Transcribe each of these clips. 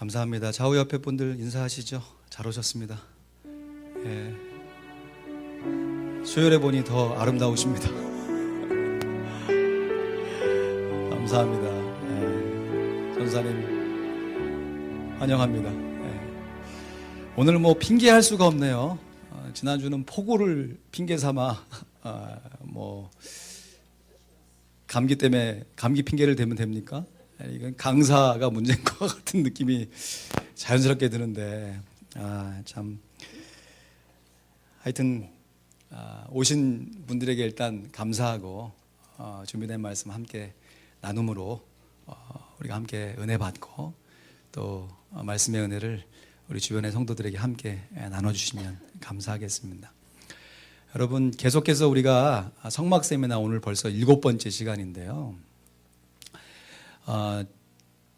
감사합니다. 좌우 옆에 분들 인사하시죠. 잘 오셨습니다. 예. 수요일에 보니 더 아름다우십니다. 감사합니다. 예. 전사님 환영합니다. 예. 오늘 뭐 핑계할 수가 없네요. 지난주는 폭우를 핑계 삼아 감기 때문에 감기 핑계를 대면 됩니까? 이건 강사가 문제인 것 같은 느낌이 자연스럽게 드는데 참 하여튼 오신 분들에게 일단 감사하고 준비된 말씀 함께 나눔으로 우리가 함께 은혜 받고 또 말씀의 은혜를 우리 주변의 성도들에게 함께 나눠주시면 감사하겠습니다. 여러분, 계속해서 우리가 성막 세미나 오늘 벌써 7번째 시간인데요.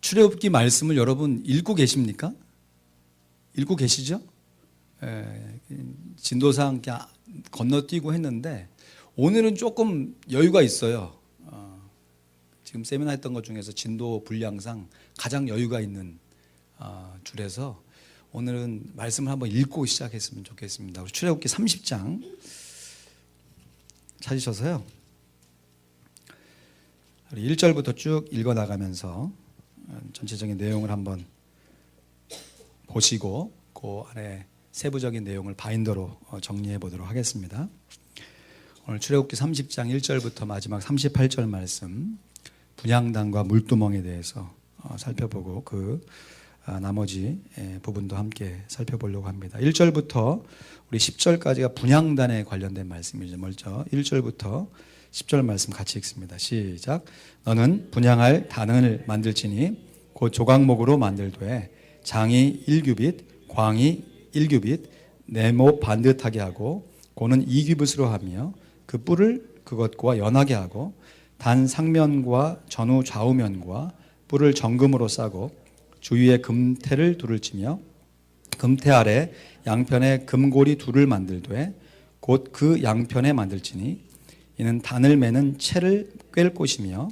출애굽기 말씀을 여러분 읽고 계십니까? 읽고 계시죠? 진도상 그냥 건너뛰고 했는데 오늘은 조금 여유가 있어요. 지금 세미나 했던 것 중에서 진도 분량상 가장 여유가 있는 줄에서 오늘은 말씀을 한번 읽고 시작했으면 좋겠습니다. 우리 출애굽기 30장 찾으셔서요. 1절부터 쭉 읽어나가면서 전체적인 내용을 한번 보시고 그 안에 세부적인 내용을 바인더로 정리해 보도록 하겠습니다. 오늘 출애굽기 30장 1절부터 마지막 38절 말씀 분향단과 물두멍에 대해서 살펴보고 그 나머지 부분도 함께 살펴보려고 합니다. 1절부터 우리 10절까지가 분향단에 관련된 말씀이죠. 먼저 1절부터 10절 말씀 같이 읽습니다. 시작. 너는 분향할 단을 만들지니 곧 조각목으로 만들되 장이 1규빗, 광이 1규빗, 네모 반듯하게 하고 고는 2규빗으로 하며 그 뿔을 그것과 연하게 하고 단 상면과 전후 좌우면과 뿔을 정금으로 싸고 주위에 금태를 둘을 치며 금태 아래 양편에 금고리 둘을 만들되 곧 그 양편에 만들지니 이는 단을 매는 채를 꿰을 곳이며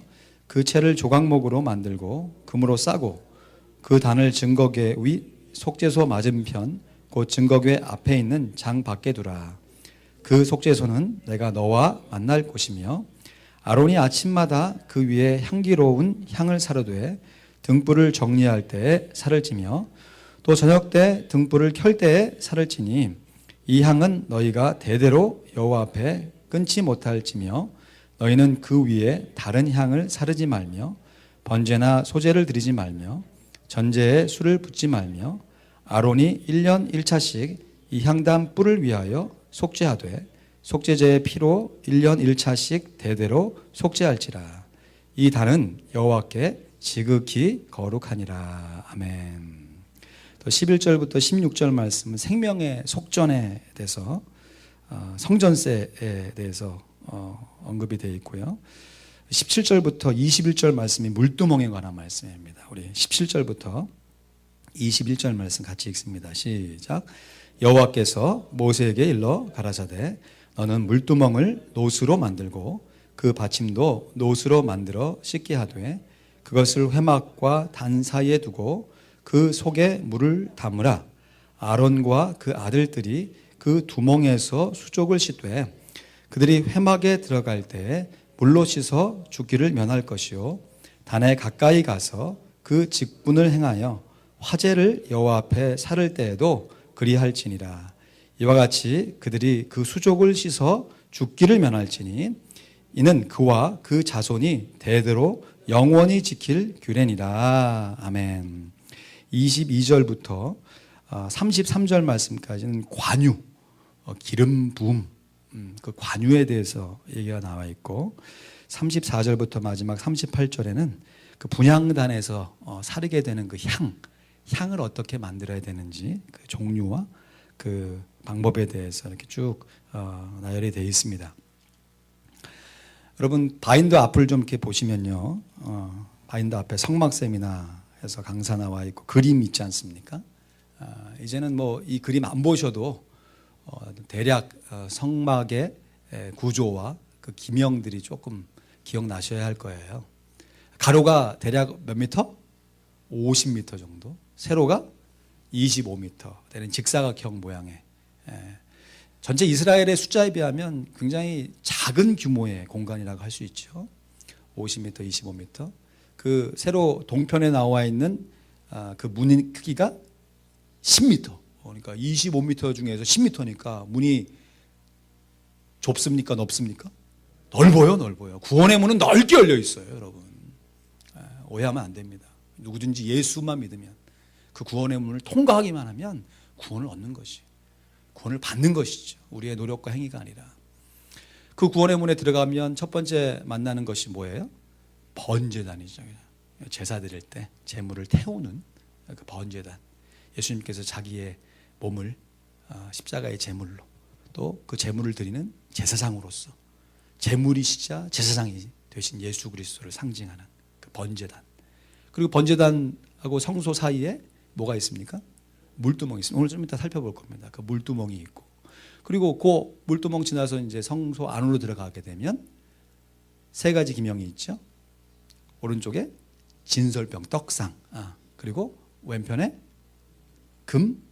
그 채를 조각목으로 만들고 금으로 싸고 그 단을 증거궤 위 속죄소 맞은편 곧 증거궤 앞에 있는 장 밖에 두라. 그 속죄소는 내가 너와 만날 곳이며 아론이 아침마다 그 위에 향기로운 향을 사르되 등불을 정리할 때에 살을 찌며 또 저녁 때 등불을 켤 때에 살을 찌니 이 향은 너희가 대대로 여호와 앞에 끊지 못할지며 너희는 그 위에 다른 향을 사르지 말며 번제나 소제를 드리지 말며 전제에 술을 붓지 말며 아론이 1년 1차씩 이 향단 뿔을 위하여 속죄하되 속죄제의 피로 1년 1차씩 대대로 속죄할지라. 이 단은 여호와께 지극히 거룩하니라. 아멘. 또 11절부터 16절 말씀은 생명의 속전에 대해서 성전세에 대해서 언급이 되어 있고요. 17절부터 21절 말씀이 물두멍에 관한 말씀입니다. 우리 17절부터 21절 말씀 같이 읽습니다. 시작. 여호와께서 모세에게 일러 가라사대 너는 물두멍을 노수로 만들고 그 받침도 노수로 만들어 씻게 하되 그것을 회막과 단 사이에 두고 그 속에 물을 담으라. 아론과 그 아들들이 그 두멍에서 수족을 씻되 그들이 회막에 들어갈 때 물로 씻어 죽기를 면할 것이요 단에 가까이 가서 그 직분을 행하여 화제를 여호와 앞에 사를 때에도 그리할지니라. 이와 같이 그들이 그 수족을 씻어 죽기를 면할지니 이는 그와 그 자손이 대대로 영원히 지킬 규례니라. 아멘. 22절부터 33절 말씀까지는 관유, 기름 부음, 그 관유에 대해서 얘기가 나와 있고 34절부터 마지막 38절에는 그 분향단에서 사르게 되는 그 향을 어떻게 만들어야 되는지 그 종류와 그 방법에 대해서 이렇게 쭉 나열이 되어 있습니다. 여러분 바인더 앞을 좀 이렇게 보시면요, 바인더 앞에 성막 세미나에서 강사 나와 있고 그림 있지 않습니까? 이제는 뭐 이 그림 안 보셔도 대략 성막의 구조와 그 기명들이 조금 기억나셔야 할 거예요. 가로가 대략 몇 미터? 50m 정도, 세로가 25m 되는 직사각형 모양의, 전체 이스라엘의 숫자에 비하면 굉장히 작은 규모의 공간이라고 할 수 있죠. 50m, 25m. 그 세로 동편에 나와 있는 그 문 크기가 10m. 그러니까 25m 중에서 10m니까 문이 좁습니까? 넓습니까? 넓어요, 넓어요. 구원의 문은 넓게 열려 있어요, 여러분. 오해하면 안 됩니다. 누구든지 예수만 믿으면, 그 구원의 문을 통과하기만 하면 구원을 얻는 것이, 구원을 받는 것이죠. 우리의 노력과 행위가 아니라. 그 구원의 문에 들어가면 첫 번째 만나는 것이 뭐예요? 번제단이죠. 제사 드릴 때 제물을 태우는 그 번제단. 예수님께서 자기의 몸을 십자가의 제물로, 또 그 제물을 드리는 제사장으로서 제물이시자 제사장이 되신 예수 그리스도를 상징하는 그 번제단. 그리고 번제단하고 성소 사이에 뭐가 있습니까? 물두멍이 있습니다. 오늘 좀 이따 살펴볼 겁니다. 그 물두멍이 있고, 그리고 그 물두멍 지나서 이제 성소 안으로 들어가게 되면 세 가지 기명이 있죠. 오른쪽에 진설병, 떡상, 그리고 왼편에 금,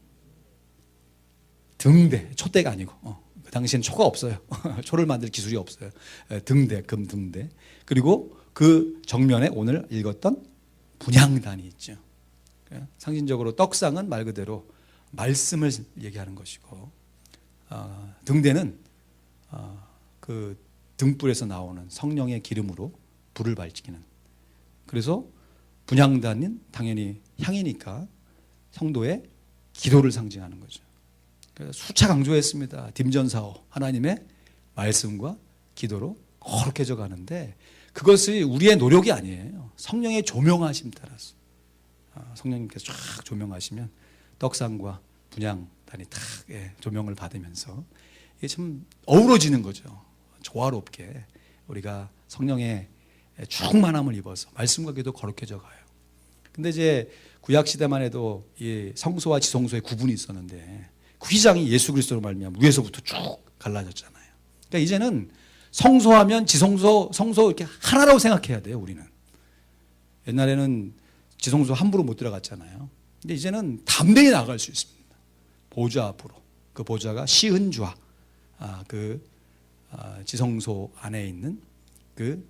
등대, 촛대가 아니고, 그 당시에는 초가 없어요. 초를 만들 기술이 없어요. 등대, 금 등대. 그리고 그 정면에 오늘 읽었던 분향단이 있죠. 상징적으로 떡상은 말 그대로 말씀을 얘기하는 것이고, 등대는 그 등불에서 나오는 성령의 기름으로 불을 밝히는. 그래서 분향단은 당연히 향이니까 성도의 기도를 상징하는 거죠. 수차 강조했습니다. 딤전사오, 하나님의 말씀과 기도로 거룩해져 가는데, 그것이 우리의 노력이 아니에요. 성령의 조명하심 따라서, 성령님께서 쫙 조명하시면 떡상과 분향단이 탁 조명을 받으면서 이게 참 어우러지는 거죠. 조화롭게 우리가 성령의 충만함을 입어서 말씀과 기도 거룩해져 가요. 근데 이제 구약 시대만 해도 이 성소와 지성소의 구분이 있었는데, 그 휘장이 예수 그리스도로 말미암아 위에서부터 쭉 갈라졌잖아요. 그러니까 이제는 성소하면 지성소, 성소 이렇게 하나라고 생각해야 돼요, 우리는. 옛날에는 지성소 함부로 못 들어갔잖아요. 근데 이제는 담대히 나갈 수 있습니다. 보좌 앞으로. 그 보좌가 시은좌, 지성소 안에 있는 그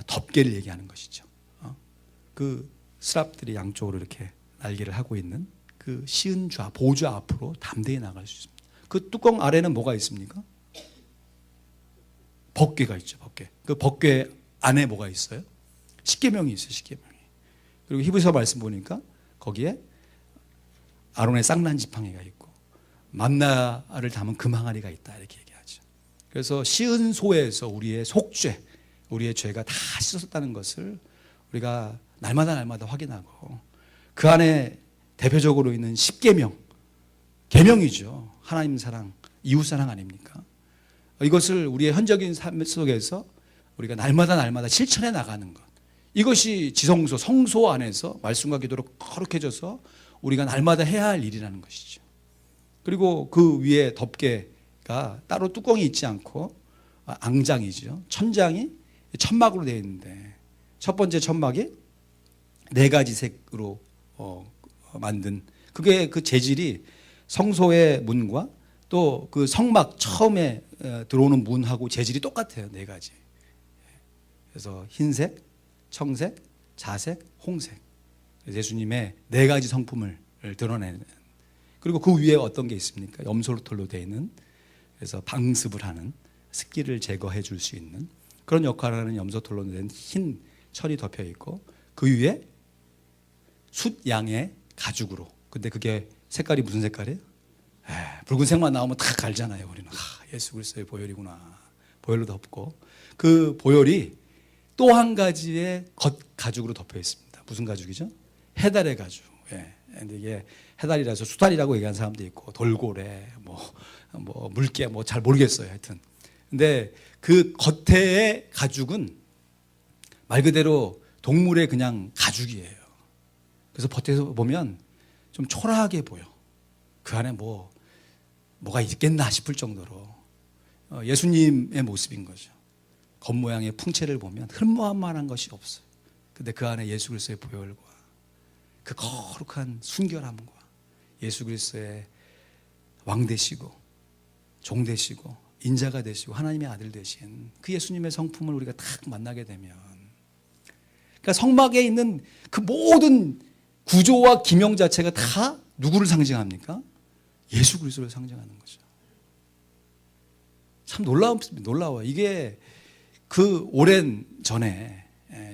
덮개를 얘기하는 것이죠. 그 스랍들이 양쪽으로 이렇게 날개를 하고 있는 그 시은좌, 보좌 앞으로 담대히 나갈 수 있습니다. 그 뚜껑 아래는 뭐가 있습니까? 법궤가 있죠, 법궤. 그 법궤 안에 뭐가 있어요? 십계명이 있어요, 십계명이. 그리고 히브리서 말씀 보니까 거기에 아론의 쌍난 지팡이가 있고 만나를 담은 금항아리가 있다, 이렇게 얘기하죠. 그래서 시은소에서 우리의 속죄, 우리의 죄가 다 씻었다는 것을 우리가 날마다 확인하고, 그 안에 대표적으로 있는 십계명, 계명이죠. 하나님 사랑, 이웃 사랑 아닙니까? 이것을 우리의 현적인 삶 속에서 우리가 날마다 실천해 나가는 것, 이것이 지성소, 성소 안에서 말씀과 기도로 거룩해져서 우리가 날마다 해야 할 일이라는 것이죠. 그리고 그 위에 덮개가 따로 뚜껑이 있지 않고 앙장이죠. 천장이 천막으로 되어 있는데, 첫 번째 천막이 4가지 색으로 만든, 그게 그 재질이 성소의 문과 또 그 성막 처음에 들어오는 문하고 재질이 똑같아요. 4가지. 그래서 흰색, 청색, 자색, 홍색. 예수님의 4가지 성품을 드러내는. 그리고 그 위에 어떤 게 있습니까? 염소털로 되어 있는, 그래서 방습을 하는, 습기를 제거해 줄 수 있는 그런 역할을 하는 염소털로 된 흰 철이 덮여 있고, 그 위에 숫양의 가죽으로. 근데 그게 색깔이 무슨 색깔이에요? 붉은색만 나오면 다 알잖아요, 우리는. 예수 그리스도의 보혈이구나. 보혈로 덮고, 그 보혈이 또 한 가지의 겉 가죽으로 덮여 있습니다. 무슨 가죽이죠? 해달의 가죽. 근데 이게 해달이라서 수달이라고 얘기하는 사람도 있고, 돌고래, 물개, 잘 모르겠어요, 하여튼. 근데 그 겉에의 가죽은 말 그대로 동물의 그냥 가죽이에요. 그래서 겉에서 보면 좀 초라하게 보여. 그 안에 뭐가 있겠나 싶을 정도로 예수님의 모습인 거죠. 겉모양의 풍채를 보면 흠모할 만한 것이 없어요. 근데 그 안에 예수 그리스도의 보혈과 그 거룩한 순결함과 예수 그리스도의 왕 되시고 종 되시고 인자가 되시고 하나님의 아들 되신 그 예수님의 성품을 우리가 딱 만나게 되면, 그러니까 성막에 있는 그 모든 구조와 기명 자체가 다 누구를 상징합니까? 예수 그리스도를 상징하는 거죠. 참 놀라워요. 이게 그 오랜 전에,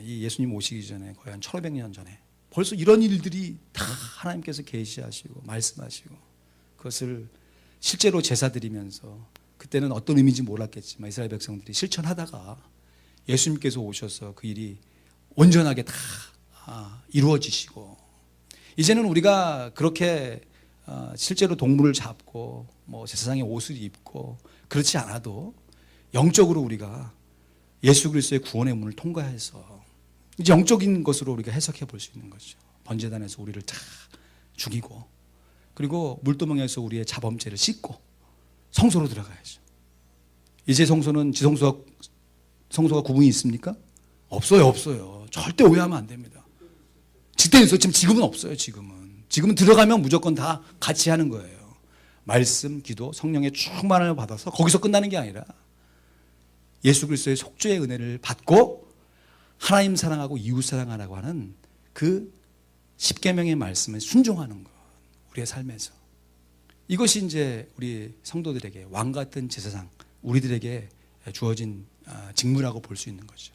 이 예수님 오시기 전에 거의 한 1500년 전에 벌써 이런 일들이 다 하나님께서 계시하시고 말씀하시고 그것을 실제로 제사 드리면서, 그때는 어떤 의미인지 몰랐겠지만 이스라엘 백성들이 실천하다가 예수님께서 오셔서 그 일이 온전하게 다 이루어지시고, 이제는 우리가 그렇게 실제로 동물을 잡고 뭐 제사장의 옷을 입고 그렇지 않아도 영적으로 우리가 예수 그리스도의 구원의 문을 통과해서 이제 영적인 것으로 우리가 해석해 볼 수 있는 거죠. 번제단에서 우리를 다 죽이고, 그리고 물두멍에서 우리의 자범죄를 씻고 성소로 들어가야죠. 이제 성소는 성소가 구분이 있습니까? 없어요. 절대 오해하면 안 됩니다. 그때 있었지만 지금은 없어요. 지금은 들어가면 무조건 다 같이 하는 거예요. 말씀, 기도, 성령의 충만을 받아서 거기서 끝나는 게 아니라 예수 그리스도의 속죄의 은혜를 받고 하나님 사랑하고 이웃 사랑하라고 하는 그 십계명의 말씀에 순종하는 것, 우리의 삶에서. 이것이 이제 우리 성도들에게 왕 같은 제사장, 우리들에게 주어진 직무라고 볼 수 있는 거죠.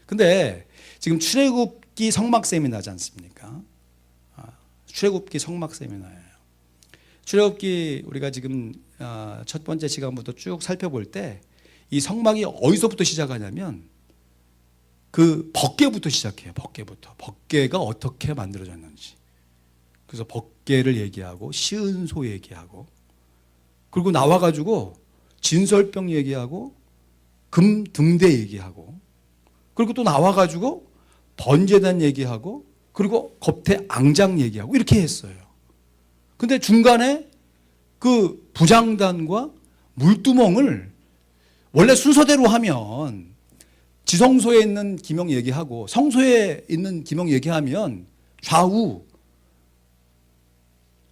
근데 지금 출애굽기 성막 세미나지 않습니까? 출애굽기 성막 세미나예요. 출애굽기 우리가 지금 첫 번째 시간부터 쭉 살펴볼 때 이 성막이 어디서부터 시작하냐면 그 법궤부터 시작해요. 법궤가 어떻게 만들어졌는지. 그래서 법궤를 얘기하고 시은소 얘기하고, 그리고 나와가지고 진설병 얘기하고 금 등대 얘기하고, 그리고 또 나와가지고 번제단 얘기하고, 그리고 겉에 앙장 얘기하고 이렇게 했어요. 근데 중간에 그 부장단과 물두멍을 원래 순서대로 하면 지성소에 있는 기명 얘기하고 성소에 있는 기명 얘기하면 좌우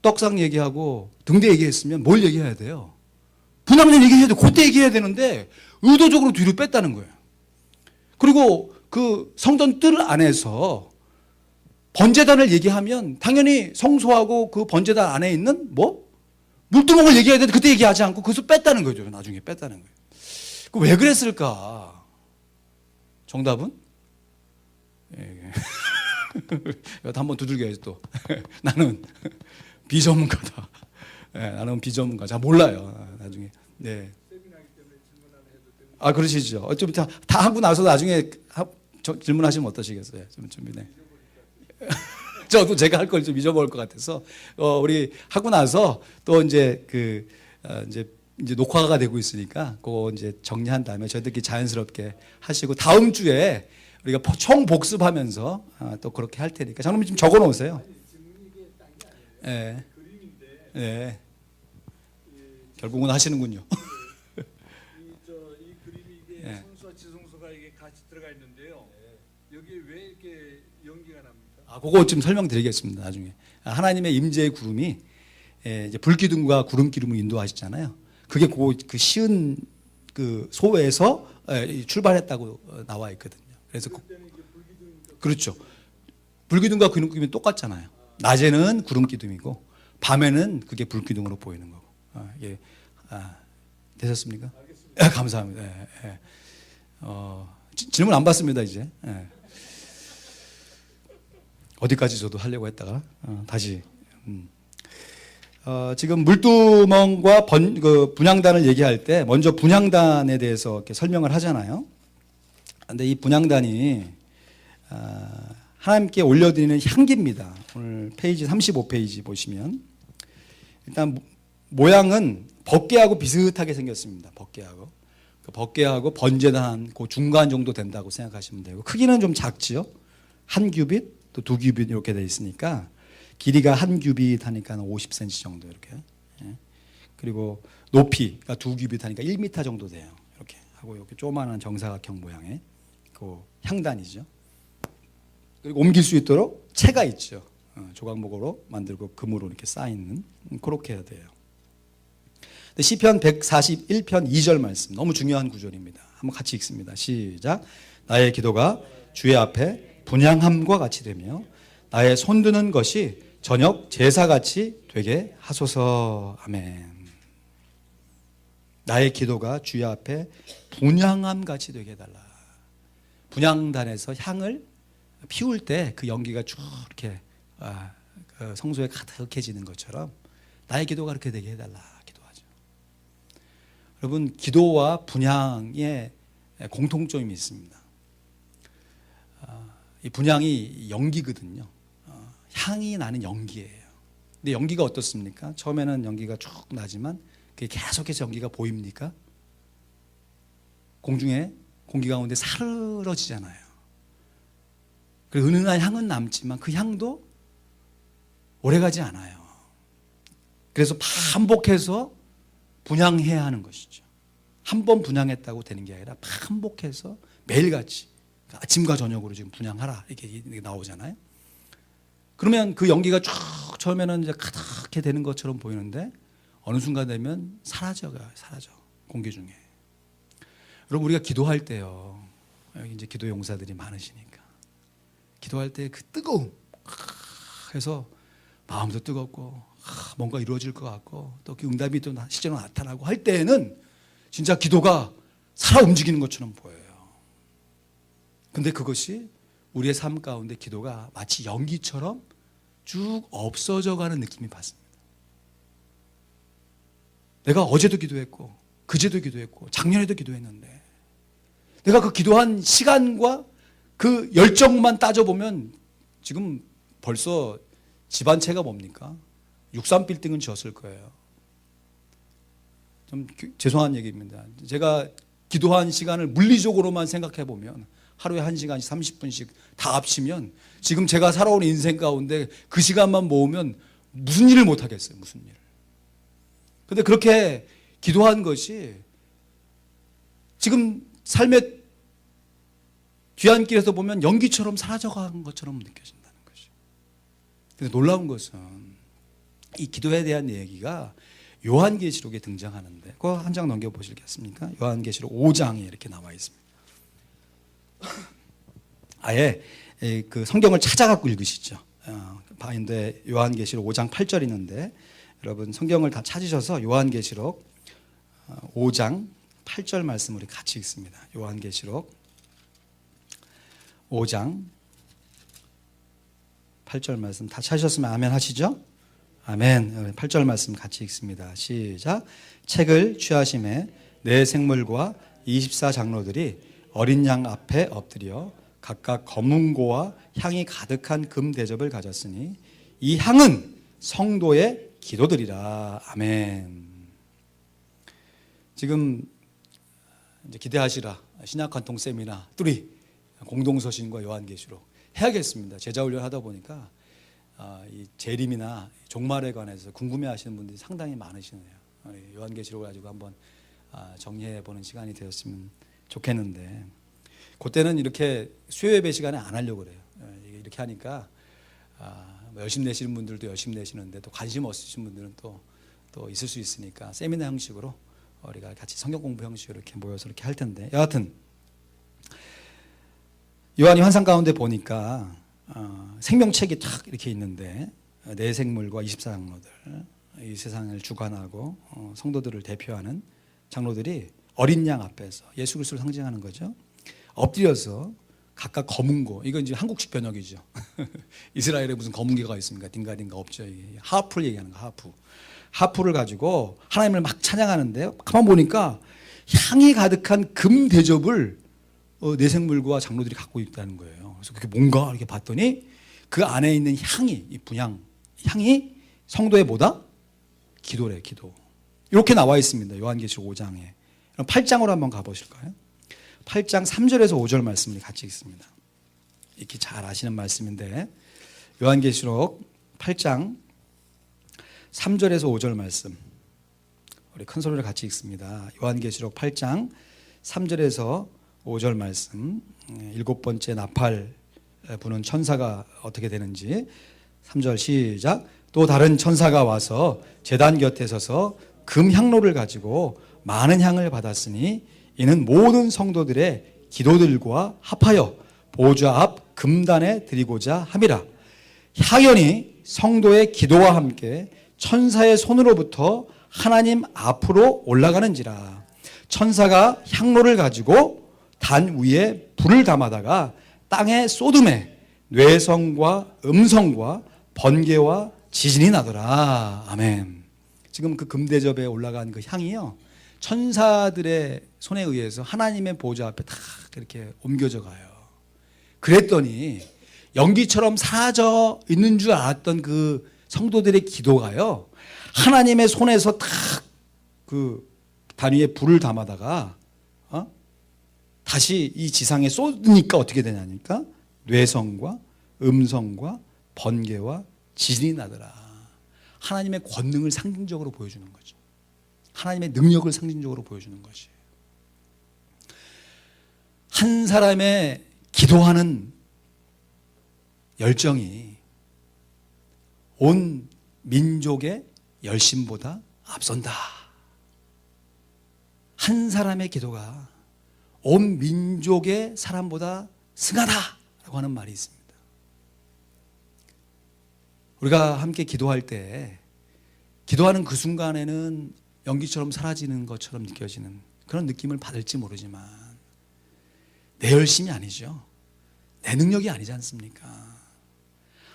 떡상 얘기하고 등대 얘기했으면 뭘 얘기해야 돼요? 분향전 얘기해야 돼. 그때 얘기해야 되는데 의도적으로 뒤로 뺐다는 거예요. 그리고 그 성전 뜰 안에서 번제단을 얘기하면 당연히 성소하고 그 번제단 안에 있는 물두멍을 얘기해야 되는데 그때 얘기하지 않고 그것을 뺐다는 거죠. 나중에 뺐다는 거예요. 왜 그랬을까? 정답은? 이것도 한번 두들겨야지 또. 나는 비전문가다. 나는 비전문가. 잘 몰라요. 나중에. 네. 그러시죠. 좀 다 하고 나서 나중에 질문하시면 어떠시겠어요? 좀 준비네. 저도 제가 할 걸 좀 잊어버릴 것 같아서 우리 하고 나서 또 이제 이제 녹화가 되고 있으니까 그거 이제 정리한 다음에 저희들끼리 자연스럽게 하시고 다음 주에 우리가 총 복습하면서 또 그렇게 할 테니까 장로님 좀 적어 놓으세요. 네. 네. 결국은 하시는군요. 이 그림이 이게 성소와 지성소가 이게 같이 들어가 있는데요. 여기 왜 이렇게 연기가 납니까? 그거 좀 설명드리겠습니다. 나중에 하나님의 임재의 구름이 이제 불기둥과 구름 기름을 인도하시잖아요. 그게 그 시은 그 소에서 출발했다고 나와 있거든요. 그래서 그렇죠. 불기둥과 구름 기둥이 똑같잖아요. 낮에는 구름 기둥이고 밤에는 그게 불기둥으로 보이는 거고. 되셨습니까? 감사합니다. 질문 안 받습니다 이제. 어디까지 저도 하려고 했다가 다시. 지금 물두멍과 분향단을 얘기할 때 먼저 분향단에 대해서 이렇게 설명을 하잖아요. 그런데 이 분향단이 하나님께 올려드리는 향기입니다. 오늘 페이지 35페이지 보시면 일단 모양은 법궤하고 비슷하게 생겼습니다. 법궤하고. 그 법궤하고 번제단 그 중간 정도 된다고 생각하시면 되고, 크기는 좀 작지요. 한 규빗 또 두 규빗 이렇게 돼 있으니까 길이가 한 규빗 하니까 50cm 정도 이렇게. 그리고 높이가 두 규빗 하니까 1m 정도 돼요. 이렇게 하고 이렇게 조그마한 정사각형 모양의 그 향단이죠. 그리고 옮길 수 있도록 채가 있죠. 조각목으로 만들고 금으로 이렇게 쌓이는 그렇게 해야 돼요. 근데 시편 141편 2절 말씀 너무 중요한 구절입니다. 한번 같이 읽습니다. 시작. 나의 기도가 주의 앞에 분향함과 같이 되며 나의 손드는 것이 저녁 제사같이 되게 하소서. 아멘. 나의 기도가 주의 앞에 분향함 같이 되게 해달라. 분향단에서 향을 피울 때 그 연기가 쭉 이렇게 그 성소에 가득해지는 것처럼 나의 기도가 그렇게 되게 해달라 기도하죠. 여러분, 기도와 분향의 공통점이 있습니다. 이 분향이 연기거든요. 향이 나는 연기예요. 근데 연기가 어떻습니까? 처음에는 연기가 쭉 나지만 그게 계속해서 연기가 보입니까? 공중에 공기 가운데 사르러지잖아요. 그리고 은은한 향은 남지만 그 향도 오래가지 않아요. 그래서 반복해서 분향해야 하는 것이죠. 한 번 분향했다고 되는 게 아니라 반복해서 매일같이 아침과 저녁으로 지금 분향하라 이렇게 나오잖아요. 그러면 그 연기가 쭉 처음에는 이제 가득해 되는 것처럼 보이는데 어느 순간 되면 사라져 공기 중에. 여러분, 우리가 기도할 때요, 여기 이제 기도 용사들이 많으시니까 기도할 때 그 뜨거움 해서 마음도 뜨겁고 뭔가 이루어질 것 같고 또 그 응답이 또 실제로 나타나고 할 때에는 진짜 기도가 살아 움직이는 것처럼 보여요. 근데 그것이 우리의 삶 가운데 기도가 마치 연기처럼 쭉 없어져가는 느낌이 받습니다. 내가 어제도 기도했고 그제도 기도했고 작년에도 기도했는데 내가 그 기도한 시간과 그 열정만 따져보면 지금 벌써 집 한 채가 뭡니까? 63빌딩은 지었을 거예요. 좀 죄송한 얘기입니다. 제가 기도한 시간을 물리적으로만 생각해 보면 하루에 1시간씩 30분씩 다 합치면 지금 제가 살아온 인생 가운데 그 시간만 모으면 무슨 일을 못 하겠어요. 무슨 일을. 근데 그렇게 기도한 것이 지금 삶의 뒤안길에서 보면 연기처럼 사라져간 것처럼 느껴진다는 것이죠. 근데 놀라운 것은 이 기도에 대한 얘기가 요한계시록에 등장하는데 그거 한 장 넘겨보시겠습니까? 요한계시록 5장에 이렇게 나와 있습니다. 아예 그 성경을 찾아갖고 읽으시죠. 바인데 요한계시록 5장 8절 있는데 여러분 성경을 다 찾으셔서 요한계시록 5장 8절 말씀 우리 같이 읽습니다. 요한계시록 5장 8절 말씀 다 찾으셨으면 아멘 하시죠? 아멘. 8절 말씀 같이 읽습니다. 시작. 책을 취하심에 네 생물과 24장로들이 어린 양 앞에 엎드려 각각 검은고와 향이 가득한 금 대접을 가졌으니 이 향은 성도의 기도들이라. 아멘. 지금 이제 기대하시라. 신약관통 세미나 3 공동서신과 요한계시록 해야겠습니다. 제자훈련 하다 보니까 이 재림이나 종말에 관해서 궁금해하시는 분들이 상당히 많으시네요. 요한계시록을 가지고 한번 정리해보는 시간이 되었으면 좋겠는데 그때는 이렇게 수요예배 시간에 안 하려고 그래요. 이렇게 하니까 열심 내시는 분들도 열심 내시는데 또 관심 없으신 분들은 또 있을 수 있으니까 세미나 형식으로 우리가 같이 성경 공부 형식으로 이렇게 모여서 이렇게 할 텐데 여하튼 요한이 환상 가운데 보니까 생명책이 탁 이렇게 있는데 네 생물과 24장로들 이 세상을 주관하고 성도들을 대표하는 장로들이 어린 양 앞에서 예수 그리스도를 상징하는 거죠. 엎드려서 각각 검은고 이건 이제 한국식 번역이죠. 이스라엘에 무슨 검은고가 있습니까? 딩가딩가 없죠. 하프를 얘기하는 거 하프를 가지고 하나님을 막 찬양하는데요. 가만 보니까 향이 가득한 금 대접을 네 생물과 장로들이 갖고 있다는 거예요. 그래서 그게 뭔가 이렇게 봤더니 그 안에 있는 향이 이 분향 향이 성도의 뭐다? 기도래 기도. 이렇게 나와 있습니다. 요한계시록 5장에. 그럼 8장으로 한번 가보실까요? 8장 3절에서 5절 말씀을 같이 읽습니다. 이렇게 잘 아시는 말씀인데 요한계시록 8장 3절에서 5절 말씀 우리 큰 소리로 같이 읽습니다. 요한계시록 8장 3절에서 5절 말씀 7번째 나팔 부는 천사가 어떻게 되는지 3절 시작. 또 다른 천사가 와서 제단 곁에 서서 금 향로를 가지고 많은 향을 받았으니 이는 모든 성도들의 기도들과 합하여 보좌 앞 금단에 드리고자 함이라. 향연이 성도의 기도와 함께 천사의 손으로부터 하나님 앞으로 올라가는지라. 천사가 향로를 가지고 단 위에 불을 담아다가 땅에 쏟음에 뇌성과 음성과 번개와 지진이 나더라. 아멘. 지금 그 금대접에 올라간 그 향이요, 천사들의 손에 의해서 하나님의 보좌 앞에 다 이렇게 옮겨져 가요. 그랬더니 연기처럼 사라져 있는 줄 알았던 그 성도들의 기도가요, 하나님의 손에서 탁 그 단위에 불을 담아다가 다시 이 지상에 쏟으니까 어떻게 되냐니까 뇌성과 음성과 번개와 지진이 나더라. 하나님의 권능을 상징적으로 보여주는 거죠. 하나님의 능력을 상징적으로 보여주는 것이에요. 한 사람의 기도하는 열정이 온 민족의 열심보다 앞선다. 한 사람의 기도가 온 민족의 사람보다 승하다라고 하는 말이 있습니다. 우리가 함께 기도할 때 기도하는 그 순간에는 연기처럼 사라지는 것처럼 느껴지는 그런 느낌을 받을지 모르지만 내 열심이 아니죠. 내 능력이 아니지 않습니까?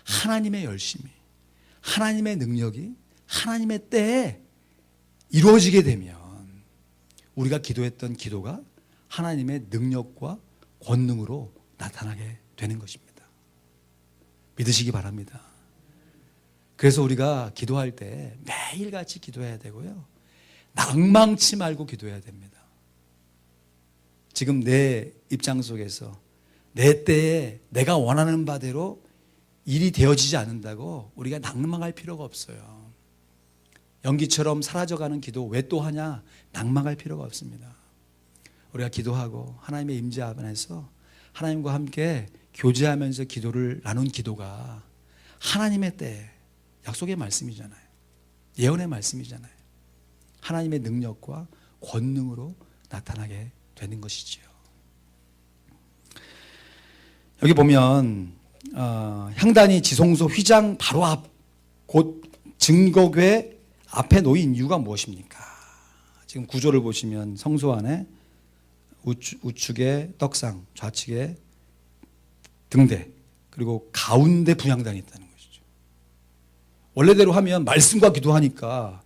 하나님의 열심이, 하나님의 능력이 하나님의 때에 이루어지게 되면 우리가 기도했던 기도가 하나님의 능력과 권능으로 나타나게 되는 것입니다. 믿으시기 바랍니다. 그래서 우리가 기도할 때 매일같이 기도해야 되고요, 낭망치 말고 기도해야 됩니다. 지금 내 입장 속에서 내 때에 내가 원하는 바대로 일이 되어지지 않는다고 우리가 낭망할 필요가 없어요. 연기처럼 사라져가는 기도 왜 또 하냐, 낭망할 필요가 없습니다. 우리가 기도하고 하나님의 임재 안에서 하나님과 함께 교제하면서 기도를 나눈 기도가 하나님의 때, 약속의 말씀이잖아요. 예언의 말씀이잖아요. 하나님의 능력과 권능으로 나타나게 되는 것이지요. 여기 보면 향단이 지성소 휘장 바로 앞 곧 증거궤 앞에 놓인 이유가 무엇입니까? 지금 구조를 보시면 성소 안에 우측에 떡상, 좌측에 등대, 그리고 가운데 분향단이 있다는 것이죠. 원래대로 하면 말씀과 기도하니까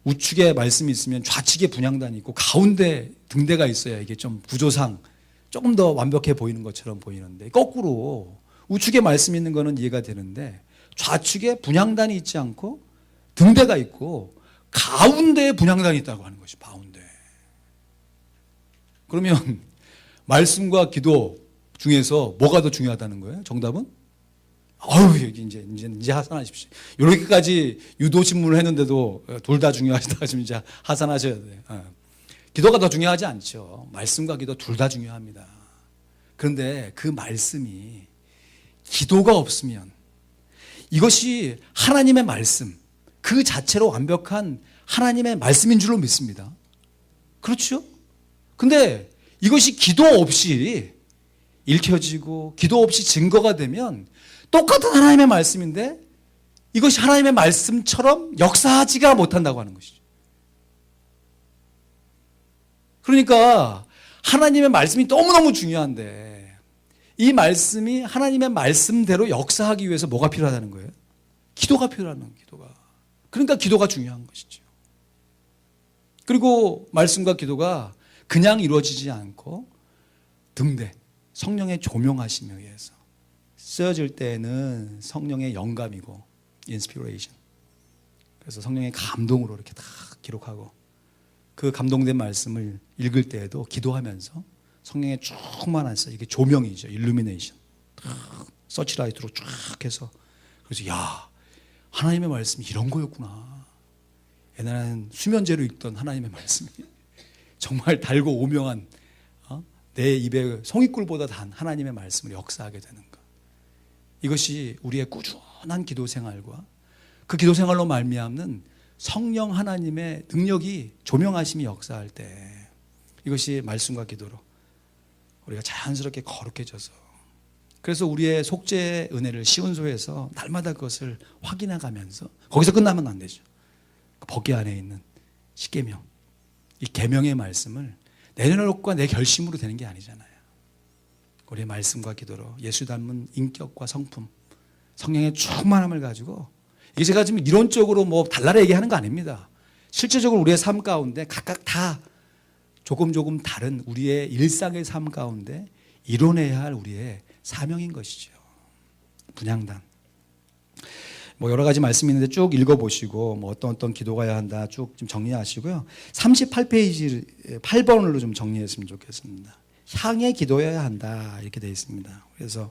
우측에 말씀이 있으면 좌측에 분향단이 있고 가운데 등대가 있어야 이게 좀 구조상 조금 더 완벽해 보이는 것처럼 보이는데, 거꾸로 우측에 말씀이 있는 거는 이해가 되는데 좌측에 분향단이 있지 않고 등대가 있고 가운데에 분향단이 있다고 하는 것이 가운데. 그러면 말씀과 기도 중에서 뭐가 더 중요하다는 거예요? 정답은? 이제 하산하십시오. 이렇게까지 유도 신문을 했는데도 둘 다 중요하시다 하시면 이제 하산하셔야 돼요. 기도가 더 중요하지 않죠. 말씀과 기도 둘 다 중요합니다. 그런데 그 말씀이 기도가 없으면 이것이 하나님의 말씀 그 자체로 완벽한 하나님의 말씀인 줄로 믿습니다. 그렇죠? 근데 이것이 기도 없이 읽혀지고 기도 없이 증거가 되면 똑같은 하나님의 말씀인데 이것이 하나님의 말씀처럼 역사하지가 못한다고 하는 것이죠. 그러니까 하나님의 말씀이 너무너무 중요한데 이 말씀이 하나님의 말씀대로 역사하기 위해서 뭐가 필요하다는 거예요? 기도가 필요하다는 거예요. 기도가. 그러니까 기도가 중요한 것이죠. 그리고 말씀과 기도가 그냥 이루어지지 않고 등대, 성령의 조명하심에 의해서 쓰여질 때에는 성령의 영감이고 인스피레이션, 그래서 성령의 감동으로 이렇게 다 기록하고 그 감동된 말씀을 읽을 때에도 기도하면서 성령의 충만해서 이게 조명이죠. 일루미네이션. 서치라이트로 쫙 해서 그래서 야, 하나님의 말씀이 이런 거였구나. 옛날에는 수면제로 읽던 하나님의 말씀이 정말 달고 오명한 내 입에 송이꿀보다 단 하나님의 말씀을 역사하게 되는 것. 이것이 우리의 꾸준한 꾸준한 기도 생활과 그 기도 생활로 말미암는 성령 하나님의 능력이 조명하심이 역사할 때 이것이 말씀과 기도로 우리가 자연스럽게 거룩해져서 그래서 우리의 속죄의 은혜를 시온소에서 날마다 그것을 확인해 가면서 거기서 끝나면 안 되죠. 그 법궤 안에 있는 십계명, 이 계명의 말씀을 내 노력과 내 결심으로 되는 게 아니잖아요. 우리의 말씀과 기도로 예수 닮은 인격과 성품, 성령의 충만함을 가지고 이게 제가 지금 이론적으로 뭐 달라라 얘기하는 거 아닙니다. 실제적으로 우리의 삶 가운데 각각 다 조금 다른 우리의 일상의 삶 가운데 이뤄내야 할 우리의 사명인 것이죠. 분향단. 뭐 여러 가지 말씀이 있는데 쭉 읽어보시고 뭐 어떤 기도가 해야 한다 쭉 좀 정리하시고요. 38페이지 8번으로 좀 정리했으면 좋겠습니다. 향해 기도해야 한다 이렇게 되어 있습니다. 그래서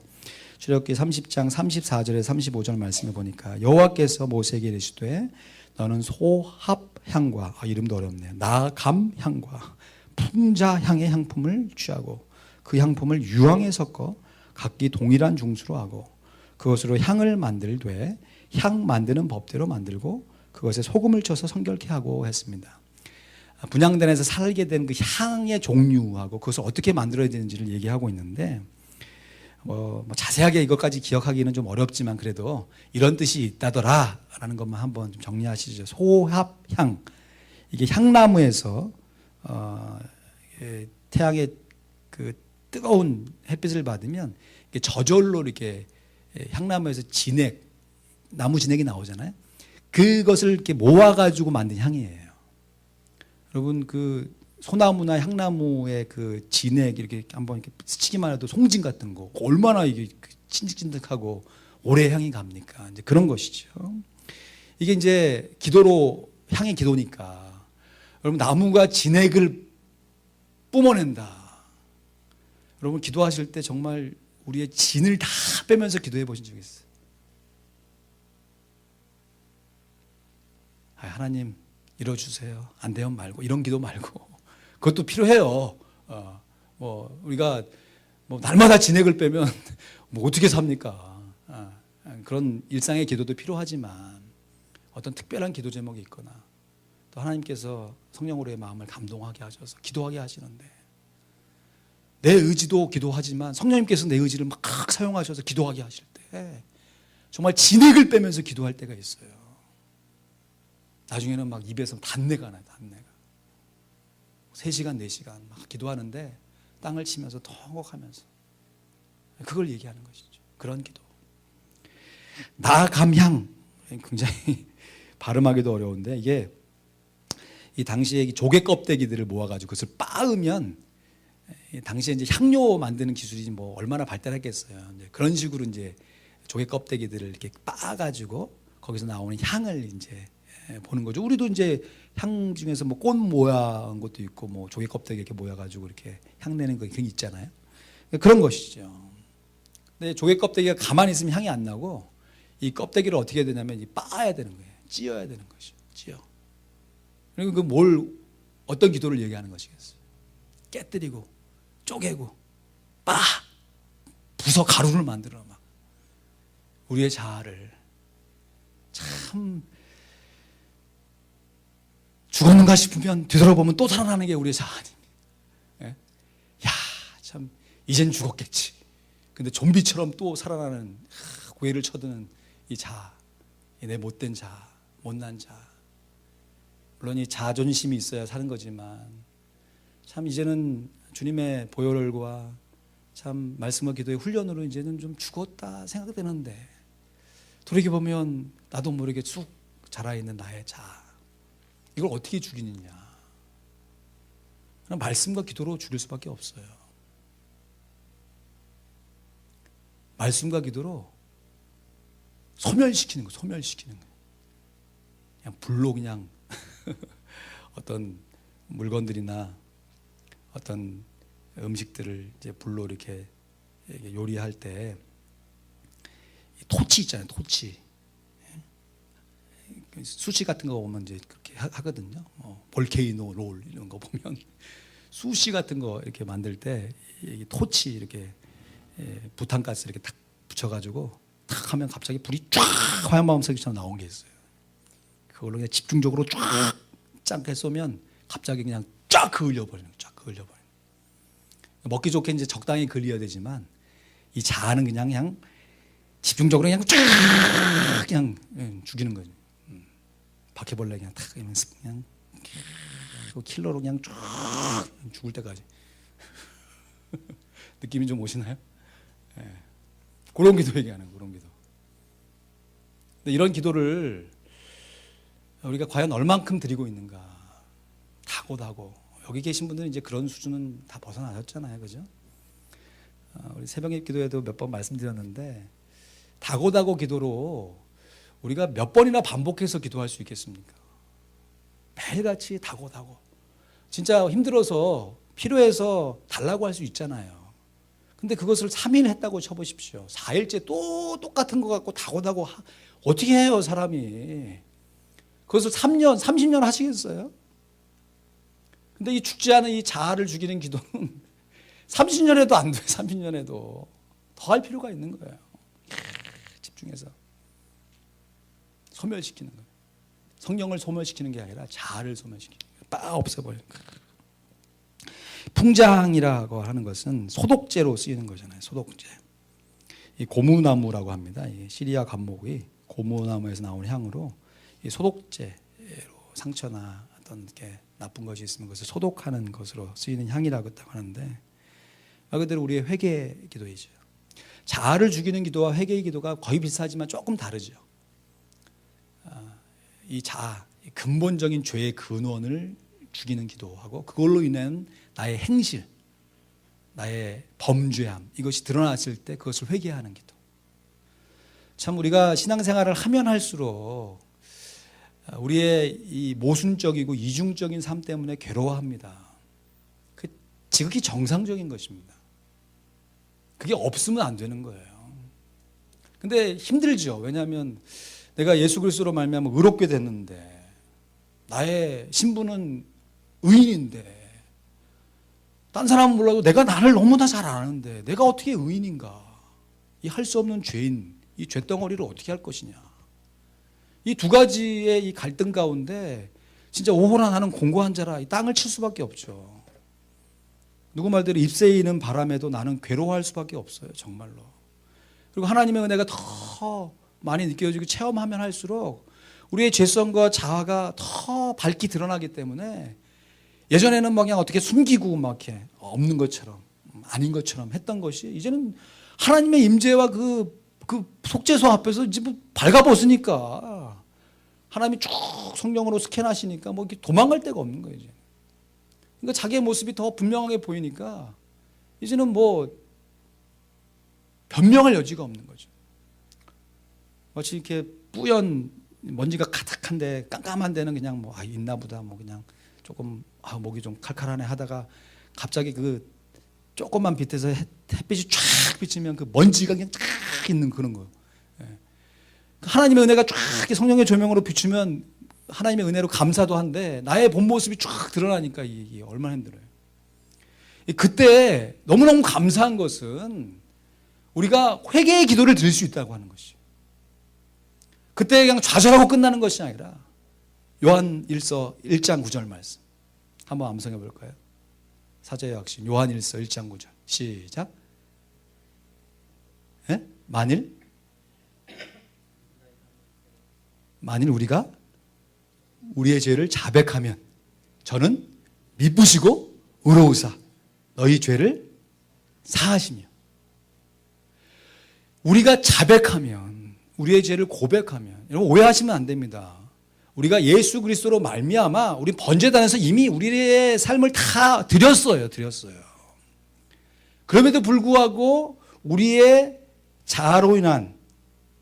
출애굽기 30장 34절에 35절 말씀을 보니까 여호와께서 모세에게 이르시되 너는 소합향과 이름도 어렵네요. 나감향과 풍자향의 향품을 취하고 그 향품을 유황에 섞어 각기 동일한 중수로 하고 그것으로 향을 만들되 향 만드는 법대로 만들고 그것에 소금을 쳐서 성결케 하고 했습니다. 분향단에서 살게 된 그 향의 종류하고 그것을 어떻게 만들어야 되는지를 얘기하고 있는데 뭐 자세하게 이것까지 기억하기는 좀 어렵지만 그래도 이런 뜻이 있다더라라는 것만 한번 좀 정리하시죠. 소합향, 이게 향나무에서 태양의 그 뜨거운 햇빛을 받으면 저절로 이렇게 향나무에서 진액, 나무 진액이 나오잖아요. 그것을 이렇게 모아가지고 만든 향이에요. 여러분 그 소나무나 향나무의 그 진액 이렇게 한번 이렇게 스치기만 해도 송진 같은 거 얼마나 이게 찐득찐득하고 오래 향이 갑니까? 이제 그런 것이죠. 이게 이제 기도로 향의 기도니까 여러분 나무가 진액을 뿜어낸다. 여러분 기도하실 때 정말 우리의 진을 다 빼면서 기도해 보신 적 있어요? 하나님 이뤄주세요. 안 되면 말고 이런 기도 말고 그것도 필요해요. 뭐 우리가 뭐 날마다 진액을 빼면 뭐 어떻게 삽니까? 그런 일상의 기도도 필요하지만 어떤 특별한 기도 제목이 있거나 또 하나님께서 성령으로의 마음을 감동하게 하셔서 기도하게 하시는데 내 의지도 기도하지만 성령님께서 내 의지를 막 사용하셔서 기도하게 하실 때 정말 진액을 빼면서 기도할 때가 있어요. 나중에는 막 입에서 단내가 나요. 단내가 3시간 4시간 막 기도하는데 땅을 치면서 덩곡하면서 그걸 얘기하는 것이죠. 그런 기도. 나감향 굉장히 발음하기도 어려운데 이게 이 당시에 이 조개 껍데기들을 모아가지고 그것을 빻으면 당시에 이제 향료 만드는 기술이 뭐 얼마나 발달했겠어요. 이제 그런 식으로 이제 조개 껍데기들을 이렇게 빻아가지고 거기서 나오는 향을 이제 보는 거죠. 우리도 이제 향 중에서 뭐 꽃 모양 것도 있고 뭐 조개 껍데기 이렇게 모여가지고 이렇게 향 내는 거 그게 있잖아요. 그런 것이죠. 근데 조개 껍데기가 가만히 있으면 향이 안 나고 이 껍데기를 어떻게 해야 되냐면 빻아야 되는 거예요. 찧어야 되는 것이죠. 찧어. 그리고 그 뭘 어떤 기도를 얘기하는 것이겠어요? 깨뜨리고 쪼개고 부서 가루를 만들어 막 우리의 자아를 참 죽었는가 싶으면 되돌아보면 또 살아나는 게 우리의 자아 아닙니까? 예? 야, 참 이젠 죽었겠지. 근데 좀비처럼 또 살아나는 고개를 쳐드는 이 자아, 내 못된 자아, 못난 자아. 물론 이 자존심이 있어야 사는 거지만 참 이제는 주님의 보혈과 참 말씀과 기도의 훈련으로 이제는 좀 죽었다 생각되는데 돌이켜보면 나도 모르게 쑥 자라있는 나의 자아 이걸 어떻게 죽이느냐. 그냥 말씀과 기도로 죽일 수밖에 없어요. 말씀과 기도로 소멸시키는 거예요. 소멸시키는 거예요. 그냥 불로 그냥 어떤 물건들이나 어떤 음식들을 이제 불로 이렇게 요리할 때 토치 있잖아요. 토치. 수시 같은 거 보면 이제 그렇게 하거든요. 볼케이노 롤 이런 거 보면 수시 같은 거 이렇게 만들 때 토치 이렇게 부탄가스 이렇게 탁 붙여가지고 탁 탁 하면 갑자기 불이 쫙 화양방석이처럼 나온 게 있어요. 그걸로 그냥 집중적으로 쫙 짱게 쏘면 갑자기 그냥 쫙 그을려버리는 거예요. 쫙 그을려버리는. 먹기 좋게 이제 적당히 그을려야 되지만 이 자아는 그냥 집중적으로 그냥 쫙 그냥 죽이는 거죠. 바퀴벌레 그냥 탁 그냥 킬러로 그냥 쫙 죽을 때까지. 느낌이 좀 오시나요? 예. 그런 기도 얘기하는 그런 기도. 근데 이런 기도를 우리가 과연 얼만큼 드리고 있는가? 다고다고. 여기 계신 분들은 이제 그런 수준은 다 벗어나셨잖아요, 그죠? 우리 새벽의 기도에도 몇 번 말씀드렸는데 다고다고 기도로 우리가 몇 번이나 반복해서 기도할 수 있겠습니까? 매일같이 다고다고. 진짜 힘들어서 필요해서 달라고 할 수 있잖아요. 근데 그것을 3일 했다고 쳐보십시오. 4일째 또 똑같은 것 같고 다고다고 어떻게 해요, 사람이? 그것을 3년, 30년 하시겠어요? 근데 이 죽지 않은 이 자아를 죽이는 기도는 30년 해도 안 돼, 30년 해도. 더 할 필요가 있는 거예요. 집중해서. 소멸시키는 거예요. 성령을 소멸시키는 게 아니라 자아를 소멸시키는 거예요. 빡 없애버리는 거예요. 풍장이라고 하는 것은 소독제로 쓰이는 거잖아요. 소독제. 이 고무나무라고 합니다. 이 시리아 감목이 고무나무에서 나오는 향으로 이 소독제로 상처나 어떤 게 나쁜 것이 있으면 그것을 소독하는 것으로 쓰이는 향이라고 하는데 말 그대로 우리의 회개 기도이죠. 자아를 죽이는 기도와 회개의 기도가 거의 비슷하지만 조금 다르죠. 이 자아, 근본적인 죄의 근원을 죽이는 기도하고 그걸로 인한 나의 행실, 나의 범죄함 이것이 드러났을 때 그것을 회개하는 기도. 참 우리가 신앙생활을 하면 할수록 우리의 이 모순적이고 이중적인 삶 때문에 괴로워합니다. 그 지극히 정상적인 것입니다. 그게 없으면 안 되는 거예요. 근데 힘들죠. 왜냐하면 내가 예수 그리스도로 말미암아 의롭게 됐는데 나의 신분은 의인인데 딴 사람은 몰라도 내가 나를 너무나 잘 아는데 내가 어떻게 의인인가? 이 할 수 없는 죄인, 이 죄덩어리를 어떻게 할 것이냐? 이 두 가지의 이 갈등 가운데 진짜 오호라 나는 공고한 자라 이 땅을 칠 수밖에 없죠. 누구 말대로 잎새이는 바람에도 나는 괴로워할 수밖에 없어요. 정말로. 그리고 하나님의 은혜가 더 많이 느껴지고 체험하면 할수록 우리의 죄성과 자아가 더 밝게 드러나기 때문에 예전에는 막 그냥 어떻게 숨기고 막 이렇게 없는 것처럼 아닌 것처럼 했던 것이 이제는 하나님의 임재와 그 속죄소 앞에서 이제 뭐 발가벗으니까 하나님이 쭉 성령으로 스캔하시니까 뭐 이렇게 도망갈 데가 없는 거예요. 이제. 그러니까 자기의 모습이 더 분명하게 보이니까 이제는 뭐 변명할 여지가 없는 거죠. 마치 이렇게 뿌연 먼지가 가득한데 깜깜한 데는 그냥 뭐 있나 보다 뭐 그냥 조금 목이 좀 칼칼하네 하다가 갑자기 그 조금만 빛에서 햇빛이 쫙 비치면 그 먼지가 그냥 쫙 있는 그런 거. 하나님의 은혜가 쫙 성령의 조명으로 비추면 하나님의 은혜로 감사도 한데 나의 본 모습이 쫙 드러나니까 이게 얼마나 힘들어요. 그때 너무너무 감사한 것은 우리가 회개의 기도를 드릴 수 있다고 하는 것이죠. 그때 그냥 좌절하고 끝나는 것이 아니라 요한 1서 1장 9절 말씀 한번 암송해 볼까요? 사제의 확신 요한 1서 1장 9절 시작. 예? 만일 우리가 우리의 죄를 자백하면 저는 미쁘시고 의로우사 너희 죄를 사하시며. 우리가 자백하면 우리의 죄를 고백하면 여러분 오해하시면 안 됩니다. 우리가 예수 그리스도로 말미암아 우리 번제단에서 이미 우리의 삶을 다 드렸어요. 그럼에도 불구하고 우리의 자아로 인한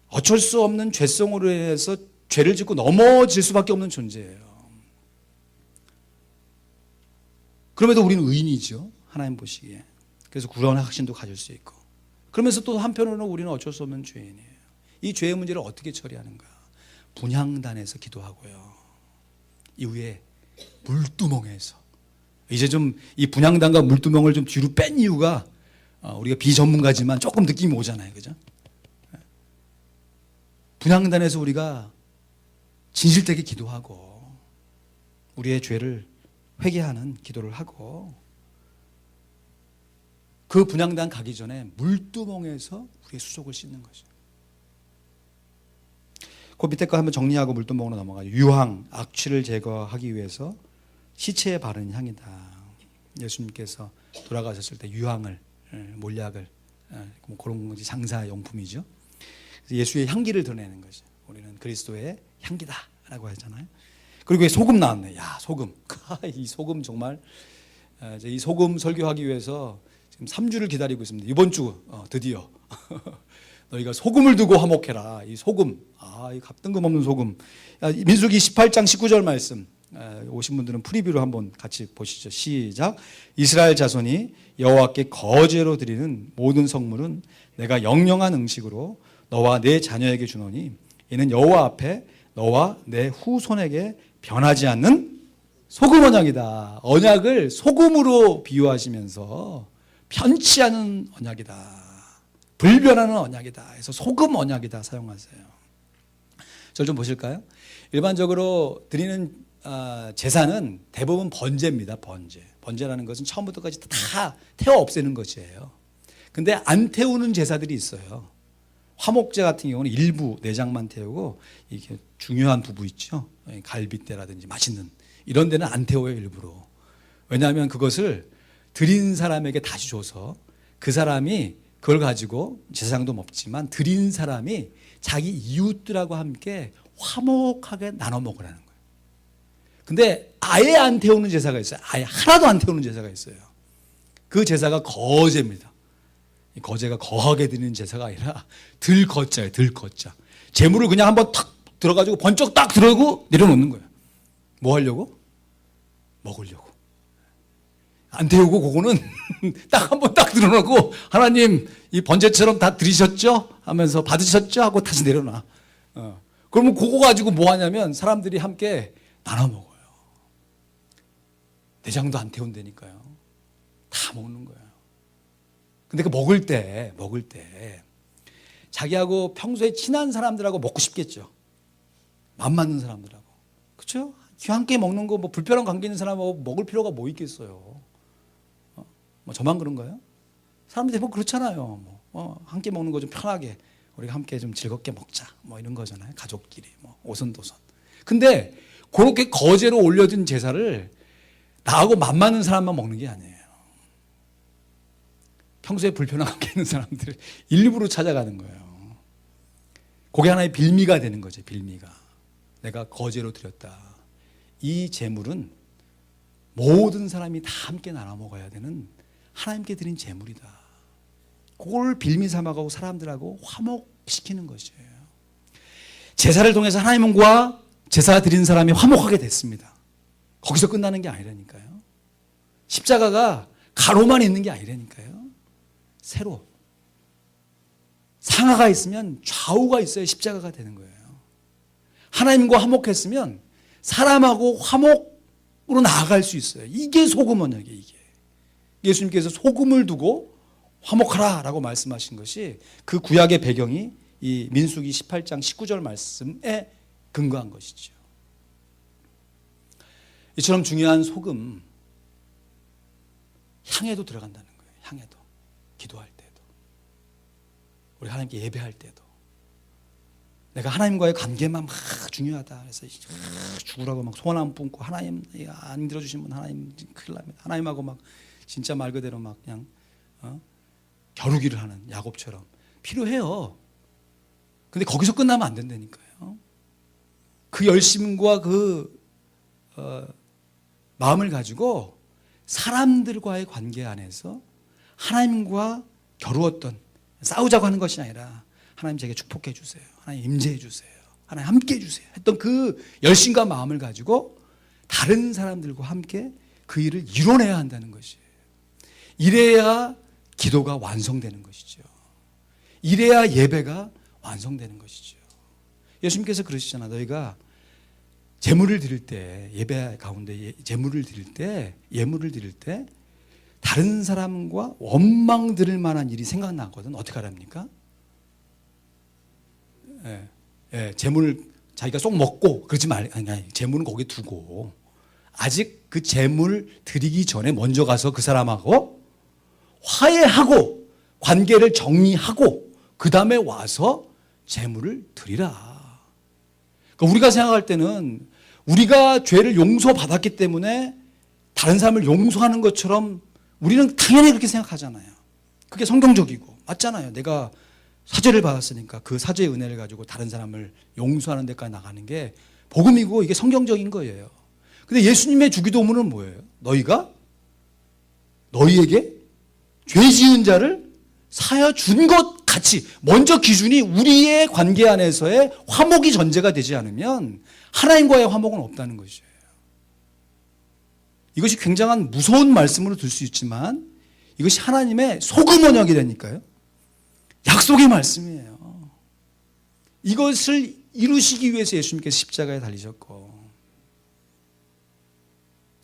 어쩔 수 없는 죄성으로 인해서 죄를 짓고 넘어질 수밖에 없는 존재예요. 그럼에도 우리는 의인이죠. 하나님 보시기에. 그래서 구원의 확신도 가질 수 있고. 그러면서 또 한편으로는 우리는 어쩔 수 없는 죄인이에요. 이 죄의 문제를 어떻게 처리하는가? 분향단에서 기도하고요. 이후에 물두멍에서 이제 좀 이 분향단과 물두멍을 좀 뒤로 뺀 이유가 우리가 비전문가지만 조금 느낌이 오잖아요, 그죠? 분향단에서 우리가 진실되게 기도하고 우리의 죄를 회개하는 기도를 하고 그 분향단 가기 전에 물두멍에서 우리의 수족을 씻는 거죠. 그 밑에 거 한번 정리하고 물두멍으로 넘어가죠. 유황, 악취를 제거하기 위해서 시체에 바르는 향이다. 예수님께서 돌아가셨을 때 유황을, 몰약을, 뭐 그런 것이 장사용품이죠. 예수의 향기를 드러내는 거죠. 우리는 그리스도의 향기다라고 하잖아요. 그리고 소금 나왔네. 야, 소금. 이 소금 정말, 이 소금 설교하기 위해서 지금 3주를 기다리고 있습니다. 이번 주 드디어 너희가 소금을 두고 화목해라. 이 소금, 이 값뜬금없는 소금. 민수기 18장 19절 말씀, 오신 분들은 프리뷰로 한번 같이 보시죠. 시작. 이스라엘 자손이 여호와께 거제로 드리는 모든 성물은 내가 영영한 음식으로 너와 내 자녀에게 주노니 이는 여호와 앞에 너와 내 후손에게 변하지 않는 소금 언약이다. 언약을 소금으로 비유하시면서 편치 않은 언약이다. 불변하는 언약이다. 그래서 소금 언약이다 사용하세요. 저를 좀 보실까요? 일반적으로 드리는 제사는 대부분 번제입니다. 번제. 번제라는 것은 처음부터까지 다 태워 없애는 것이에요. 근데 안 태우는 제사들이 있어요. 화목제 같은 경우는 일부 내장만 태우고 이게 중요한 부부 있죠. 갈빗대라든지 맛있는 이런 데는 안 태워요 일부러. 왜냐하면 그것을 드린 사람에게 다시 줘서 그 사람이 그걸 가지고 제사장도 먹지만 드린 사람이 자기 이웃들하고 함께 화목하게 나눠 먹으라는 거예요. 근데 아예 안 태우는 제사가 있어요. 아예 하나도 안 태우는 제사가 있어요. 그 제사가 거제입니다. 이 거제가 거하게 드리는 제사가 아니라 들거자예요. 들거자. 재물을 그냥 한번 탁 들어가지고 번쩍 딱 들어오고 내려놓는 거예요. 뭐 하려고? 먹으려고. 안 태우고 그거는 딱 한번 딱 들어놓고 하나님 이 번제처럼 다 드리셨죠? 하면서 받으셨죠? 하고 다시 내려놔. 그러면 그거 가지고 뭐 하냐면 사람들이 함께 나눠 먹어요. 내장도 안 태운다니까요. 다 먹는 거예요. 근데 그 먹을 때 자기하고 평소에 친한 사람들하고 먹고 싶겠죠. 맘 맞는 사람들하고. 그렇죠? 함께 먹는 거 뭐 불편한 관계 있는 사람하고 먹을 필요가 뭐 있겠어요. 뭐 저만 그런가요? 사람들이 대부분 그렇잖아요. 함께 먹는 거 좀 편하게 우리가 함께 좀 즐겁게 먹자. 뭐 이런 거잖아요. 가족끼리 뭐 오손도손. 근데 그렇게 거제로 올려진 제사를 나하고 맘 맞는 사람만 먹는 게 아니에요. 평소에 불편한 관계 있는 사람들을 일부러 찾아가는 거예요. 그게 하나의 빌미가 되는 거죠. 빌미가. 내가 거제로 드렸다. 이 제물은 모든 사람이 다 함께 나눠 먹어야 되는 하나님께 드린 제물이다. 그걸 빌미 삼아가고 사람들하고 화목시키는 것이에요. 제사를 통해서 하나님과 제사 드린 사람이 화목하게 됐습니다. 거기서 끝나는 게 아니라니까요. 십자가가 가로만 있는 게 아니라니까요. 세로. 상하가 있으면 좌우가 있어야 십자가가 되는 거예요. 하나님과 화목했으면 사람하고 화목으로 나아갈 수 있어요. 이게 소금 언약이에요. 이게. 예수님께서 소금을 두고 화목하라라고 말씀하신 것이 그 구약의 배경이 이 민수기 18장 19절 말씀에 근거한 것이죠. 이처럼 중요한 소금 향에도 들어간다는 거예요. 향에도. 기도할 때도. 우리 하나님께 예배할 때도. 내가 하나님과의 관계만 막 중요하다. 그래서 죽으라고 막 소원 안 뿜고 하나님 안 들어주신 분 하나님 큰일 납니다. 하나님하고 막 진짜 말 그대로 막 그냥 겨루기를 하는 야곱처럼 필요해요. 근데 거기서 끝나면 안 된다니까요. 그 열심과 그 마음을 가지고 사람들과의 관계 안에서 하나님과 겨루었던 싸우자고 하는 것이 아니라 하나님 제게 축복해 주세요. 하나님 임재해 주세요. 하나님 함께 해 주세요. 했던 그 열심과 마음을 가지고 다른 사람들과 함께 그 일을 이뤄내야 한다는 것이에요. 이래야 기도가 완성되는 것이죠. 이래야 예배가 완성되는 것이죠. 예수님께서 그러시잖아. 너희가 제물을 드릴 때, 예배 가운데 제물을 드릴 때, 예물을 드릴 때 다른 사람과 원망 들을 만한 일이 생각나거든. 어떻게 하랍니까? 예. 재물을 자기가 쏙 먹고 그러지 아니, 재물은 거기 두고 아직 그 재물 드리기 전에 먼저 가서 그 사람하고 화해하고 관계를 정리하고 그 다음에 와서 재물을 드리라. 그러니까 우리가 생각할 때는 우리가 죄를 용서받았기 때문에 다른 사람을 용서하는 것처럼 우리는 당연히 그렇게 생각하잖아요. 그게 성경적이고 맞잖아요. 내가 사죄를 받았으니까 그 사죄의 은혜를 가지고 다른 사람을 용서하는 데까지 나가는 게 복음이고 이게 성경적인 거예요. 근데 예수님의 주기도문은 뭐예요? 너희에게 죄 지은 자를 사하여 준 것 같이 먼저 기준이 우리의 관계 안에서의 화목이 전제가 되지 않으면 하나님과의 화목은 없다는 것이에요. 이것이 굉장한 무서운 말씀으로 들 수 있지만 이것이 하나님의 소금 언약이 되니까요. 약속의 말씀이에요. 이것을 이루시기 위해서 예수님께서 십자가에 달리셨고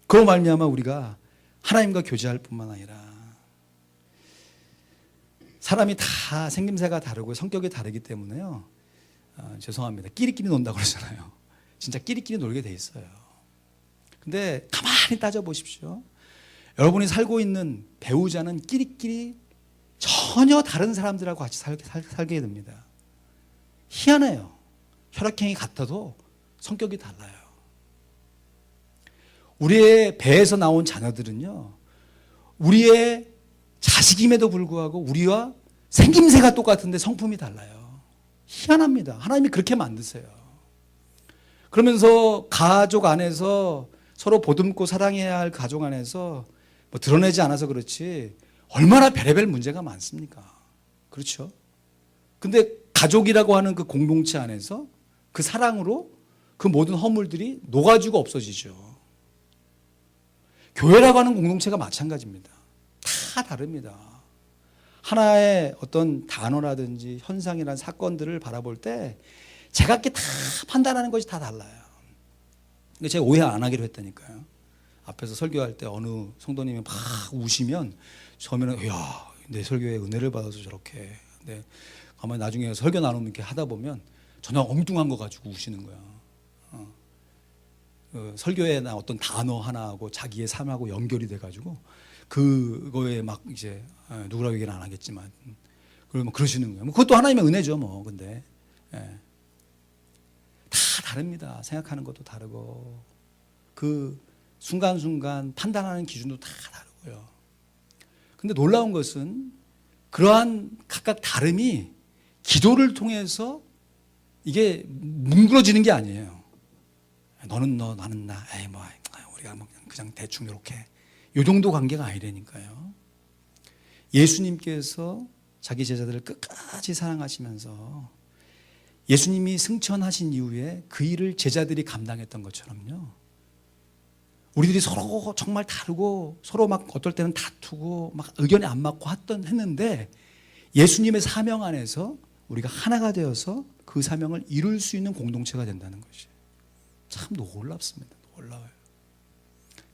그로 말미암아 우리가 하나님과 교제할 뿐만 아니라 사람이 다 생김새가 다르고 성격이 다르기 때문에요. 죄송합니다. 끼리끼리 논다고 그러잖아요. 진짜 끼리끼리 놀게 돼 있어요. 근데 가만히 따져보십시오. 여러분이 살고 있는 배우자는 끼리끼리 전혀 다른 사람들하고 같이 살게 됩니다. 희한해요. 혈액형이 같아도 성격이 달라요. 우리의 배에서 나온 자녀들은요, 우리의 자식임에도 불구하고 우리와 생김새가 똑같은데 성품이 달라요. 희한합니다. 하나님이 그렇게 만드세요. 그러면서 가족 안에서 서로 보듬고 사랑해야 할 가족 안에서 뭐 드러내지 않아서 그렇지 얼마나 별의별 문제가 많습니까? 그렇죠? 근데 가족이라고 하는 그 공동체 안에서 그 사랑으로 그 모든 허물들이 녹아지고 없어지죠. 교회라고 하는 공동체가 마찬가지입니다. 다 다릅니다. 하나의 어떤 단어라든지 현상이나 사건들을 바라볼 때 제각기 다 판단하는 것이 다 달라요. 근데 제가 오해 안 하기로 했다니까요. 앞에서 설교할 때 어느 성도님이 막 우시면 처음에는 이야, 내 설교에 은혜를 받아서 저렇게. 근데 가만히 나중에 설교 나누면 이렇게 하다 보면 전혀 엉뚱한 거 가지고 우시는 거야. 설교에나 어떤 단어 하나하고 자기의 삶하고 연결이 돼가지고 그거에 막 이제 누구라고 얘기는 안 하겠지만 그러면 그러시는 거예요. 그것도 하나님의 은혜죠, 뭐. 근데 다 다릅니다. 생각하는 것도 다르고 그 순간순간 판단하는 기준도 다 다르고요. 근데 놀라운 것은 그러한 각각 다름이 기도를 통해서 이게 뭉그러지는 게 아니에요. 너는 너, 나는 나. 뭐 우리가 뭐 그냥 대충 이렇게 이 정도 관계가 아니라니까요. 예수님께서 자기 제자들을 끝까지 사랑하시면서 예수님이 승천하신 이후에 그 일을 제자들이 감당했던 것처럼요. 우리들이 서로 정말 다르고 서로 막 어떨 때는 다투고 막 의견이 안 맞고 했는데 예수님의 사명 안에서 우리가 하나가 되어서 그 사명을 이룰 수 있는 공동체가 된다는 것이 참 놀랍습니다. 놀라워요.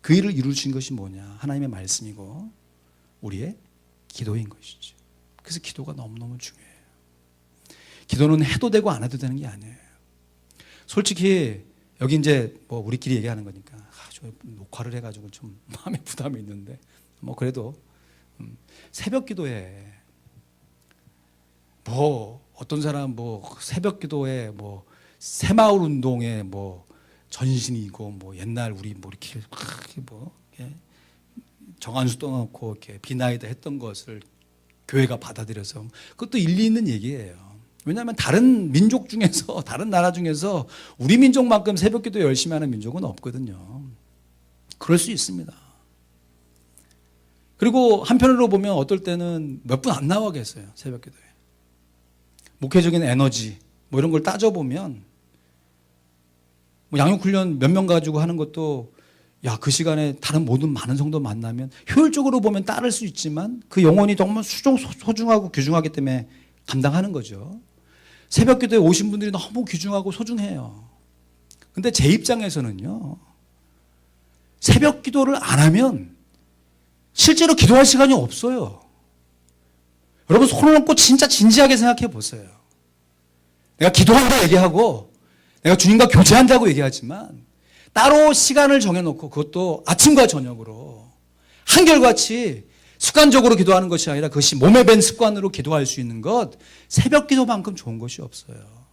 그 일을 이루신 것이 뭐냐? 하나님의 말씀이고 우리의 기도인 것이죠. 그래서 기도가 너무너무 중요해요. 기도는 해도 되고 안 해도 되는 게 아니에요. 솔직히 여기 이제 뭐 우리끼리 얘기하는 거니까 저 녹화를 해가지고 좀 마음에 부담이 있는데 뭐 그래도 새벽 기도에 뭐 어떤 사람 뭐 새벽 기도에 뭐 새마을 운동에 뭐 전신이고 뭐 옛날 우리 뭐 이렇게 뭐 정한수 떠놓고 이렇게 비나이다 했던 것을 교회가 받아들여서 그것도 일리 있는 얘기예요. 왜냐하면 다른 민족 중에서 다른 나라 중에서 우리 민족만큼 새벽기도 열심히 하는 민족은 없거든요. 그럴 수 있습니다. 그리고 한편으로 보면 어떨 때는 몇 분 안 나와 계세요. 새벽기도에. 목회적인 에너지 뭐 이런 걸 따져보면 뭐 양육훈련 몇 명 가지고 하는 것도 야, 그 시간에 다른 모든 많은 성도 만나면 효율적으로 보면 따를 수 있지만 그 영혼이 정말 소중하고 귀중하기 때문에 감당하는 거죠. 새벽 기도에 오신 분들이 너무 귀중하고 소중해요. 근데 제 입장에서는요, 새벽 기도를 안 하면 실제로 기도할 시간이 없어요. 여러분 손을 얹고 진짜 진지하게 생각해 보세요. 내가 기도한다 얘기하고 내가 주님과 교제한다고 얘기하지만 따로 시간을 정해놓고 그것도 아침과 저녁으로 한결같이 습관적으로 기도하는 것이 아니라 그것이 몸에 밴 습관으로 기도할 수 있는 것, 새벽 기도만큼 좋은 것이 없어요.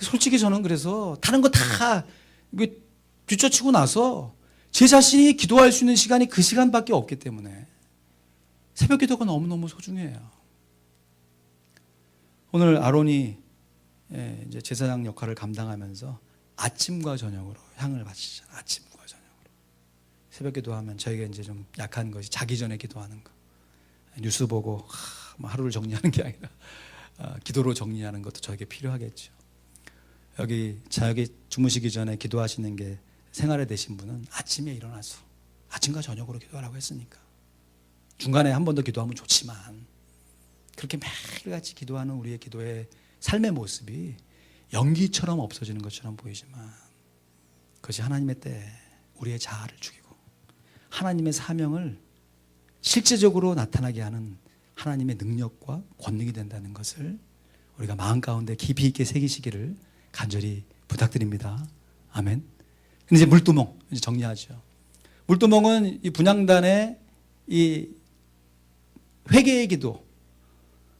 솔직히 저는 그래서 다른 거 다 뒤쫓치고 나서 제 자신이 기도할 수 있는 시간이 그 시간밖에 없기 때문에 새벽 기도가 너무너무 소중해요. 오늘 아론이 이제 제사장 역할을 감당하면서 아침과 저녁으로 향을 바치잖아요. 아침과 저녁으로. 새벽 기도하면 저희가 이제 좀 약한 것이 자기 전에 기도하는 거. 뉴스 보고 하루를 정리하는 게 아니라 기도로 정리하는 것도 저에게 필요하겠죠. 여기 주무시기 전에 기도하시는 게 생활에 되신 분은 아침에 일어나서 아침과 저녁으로 기도하라고 했으니까 중간에 한 번 더 기도하면 좋지만 그렇게 매일같이 기도하는 우리의 기도의 삶의 모습이 연기처럼 없어지는 것처럼 보이지만 그것이 하나님의 때에 우리의 자아를 죽이고 하나님의 사명을 실제적으로 나타나게 하는 하나님의 능력과 권능이 된다는 것을 우리가 마음 가운데 깊이 있게 새기시기를 간절히 부탁드립니다. 아멘. 근데 이제 물두멍 이제 정리하죠. 물두멍은 이 분향단의 이 회개의 기도,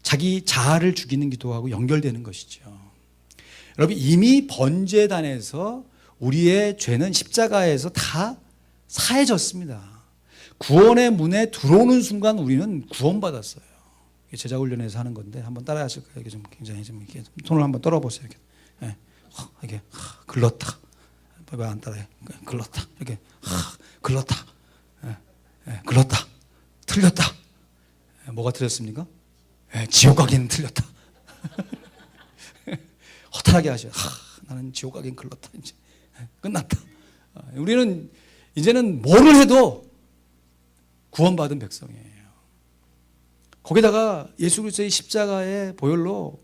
자기 자아를 죽이는 기도하고 연결되는 것이죠. 여러분 이미 번제단에서 우리의 죄는 십자가에서 다 사해졌습니다. 구원의 문에 들어오는 순간 우리는 구원받았어요. 제자훈련에서 하는 건데 한번 따라하실까요? 이게 좀 굉장히 좀 이렇게 손을 한번 떨어보세요. 이렇게, 이게 글렀다. 왜 안 따라해? 글렀다. 이렇게 글렀다. 글렀다. 틀렸다. 뭐가 틀렸습니까? 지옥 가기는 틀렸다. 허탈하게 하셔. 나는 지옥 가긴 글렀다. 이제 끝났다. 우리는 이제는 뭐를 해도 구원받은 백성이에요. 거기다가 예수 그리스도의 십자가의 보혈로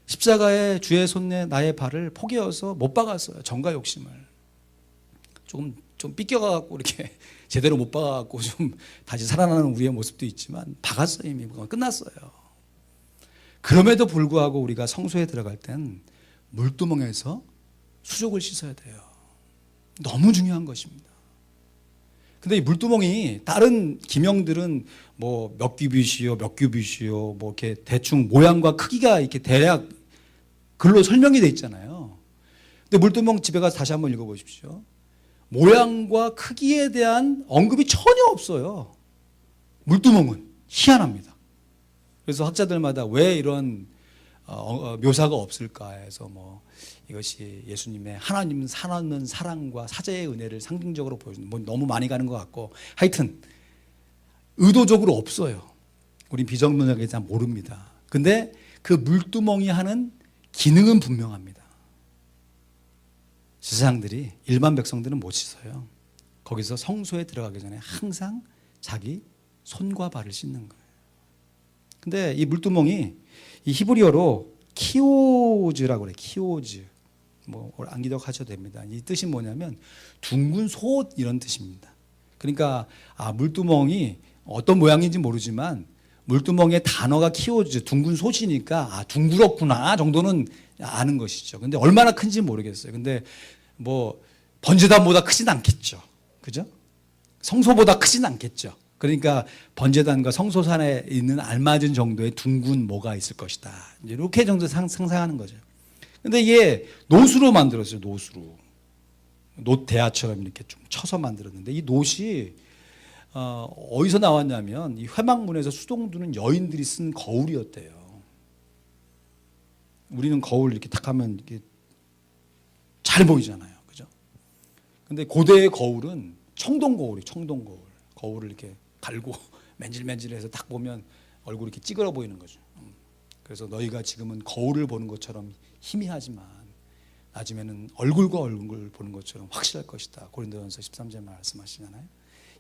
십자가에 주의 손에 나의 발을 포개어서 못 박았어요. 정과 욕심을 좀 삐껴가갖고 이렇게 제대로 못 박아갖고 좀 다시 살아나는 우리의 모습도 있지만 박았어요. 이미 끝났어요. 그럼에도 불구하고 우리가 성소에 들어갈 땐 물두멍에서 수족을 씻어야 돼요. 너무 중요한 것입니다. 근데 이 물두멍이 다른 기명들은 뭐 몇 규빗이요, 몇 규빗이요, 뭐 이렇게 대충 모양과 크기가 이렇게 대략 글로 설명이 돼 있잖아요. 근데 물두멍 집에 가서 다시 한번 읽어보십시오. 모양과 크기에 대한 언급이 전혀 없어요. 물두멍은 희한합니다. 그래서 학자들마다 왜 이런 묘사가 없을까 해서 뭐 이것이 예수님의 하나님 사랑하는 사랑과 사제의 은혜를 상징적으로 보여주는 뭐 너무 많이 가는 것 같고 하여튼 의도적으로 없어요. 우린 비정문학에 잘 모릅니다. 근데 그 물두멍이 하는 기능은 분명합니다. 제사장들이 일반 백성들은 못 씻어요. 거기서 성소에 들어가기 전에 항상 자기 손과 발을 씻는 거예요. 근데 이 물두멍이 이 히브리어로 키오즈라고 그래요. 키오즈. 뭐 안 기억하셔도 됩니다. 이 뜻이 뭐냐면 둥근 솥 이런 뜻입니다. 그러니까 물두멍이 어떤 모양인지 모르지만 물두멍의 단어가 키오즈 둥근 솥이니까 둥그렇구나 정도는 아는 것이죠. 근데 얼마나 큰지 모르겠어요. 근데 뭐 번제단보다 크진 않겠죠. 그죠? 성소보다 크진 않겠죠. 그러니까 번제단과 성소산에 있는 알맞은 정도의 둥근 뭐가 있을 것이다. 이렇게 정도 상상하는 거죠. 근데 이게 노수로 만들었어요. 노수로. 노 대야처럼 이렇게 좀 쳐서 만들었는데 이 노시 어디서 나왔냐면 이 회막문에서 수동 두는 여인들이 쓴 거울이었대요. 우리는 거울 이렇게 탁 하면 이렇게 잘 보이잖아요. 그죠? 근데 고대의 거울은 청동 거울이에요. 청동 거울. 거울을 이렇게 갈고 맨질맨질해서 딱 보면 얼굴이 이렇게 찌그러 보이는 거죠. 그래서 너희가 지금은 거울을 보는 것처럼 희미하지만 나중에는 얼굴과 얼굴을 보는 것처럼 확실할 것이다. 고린도전서 13절 말씀하시잖아요.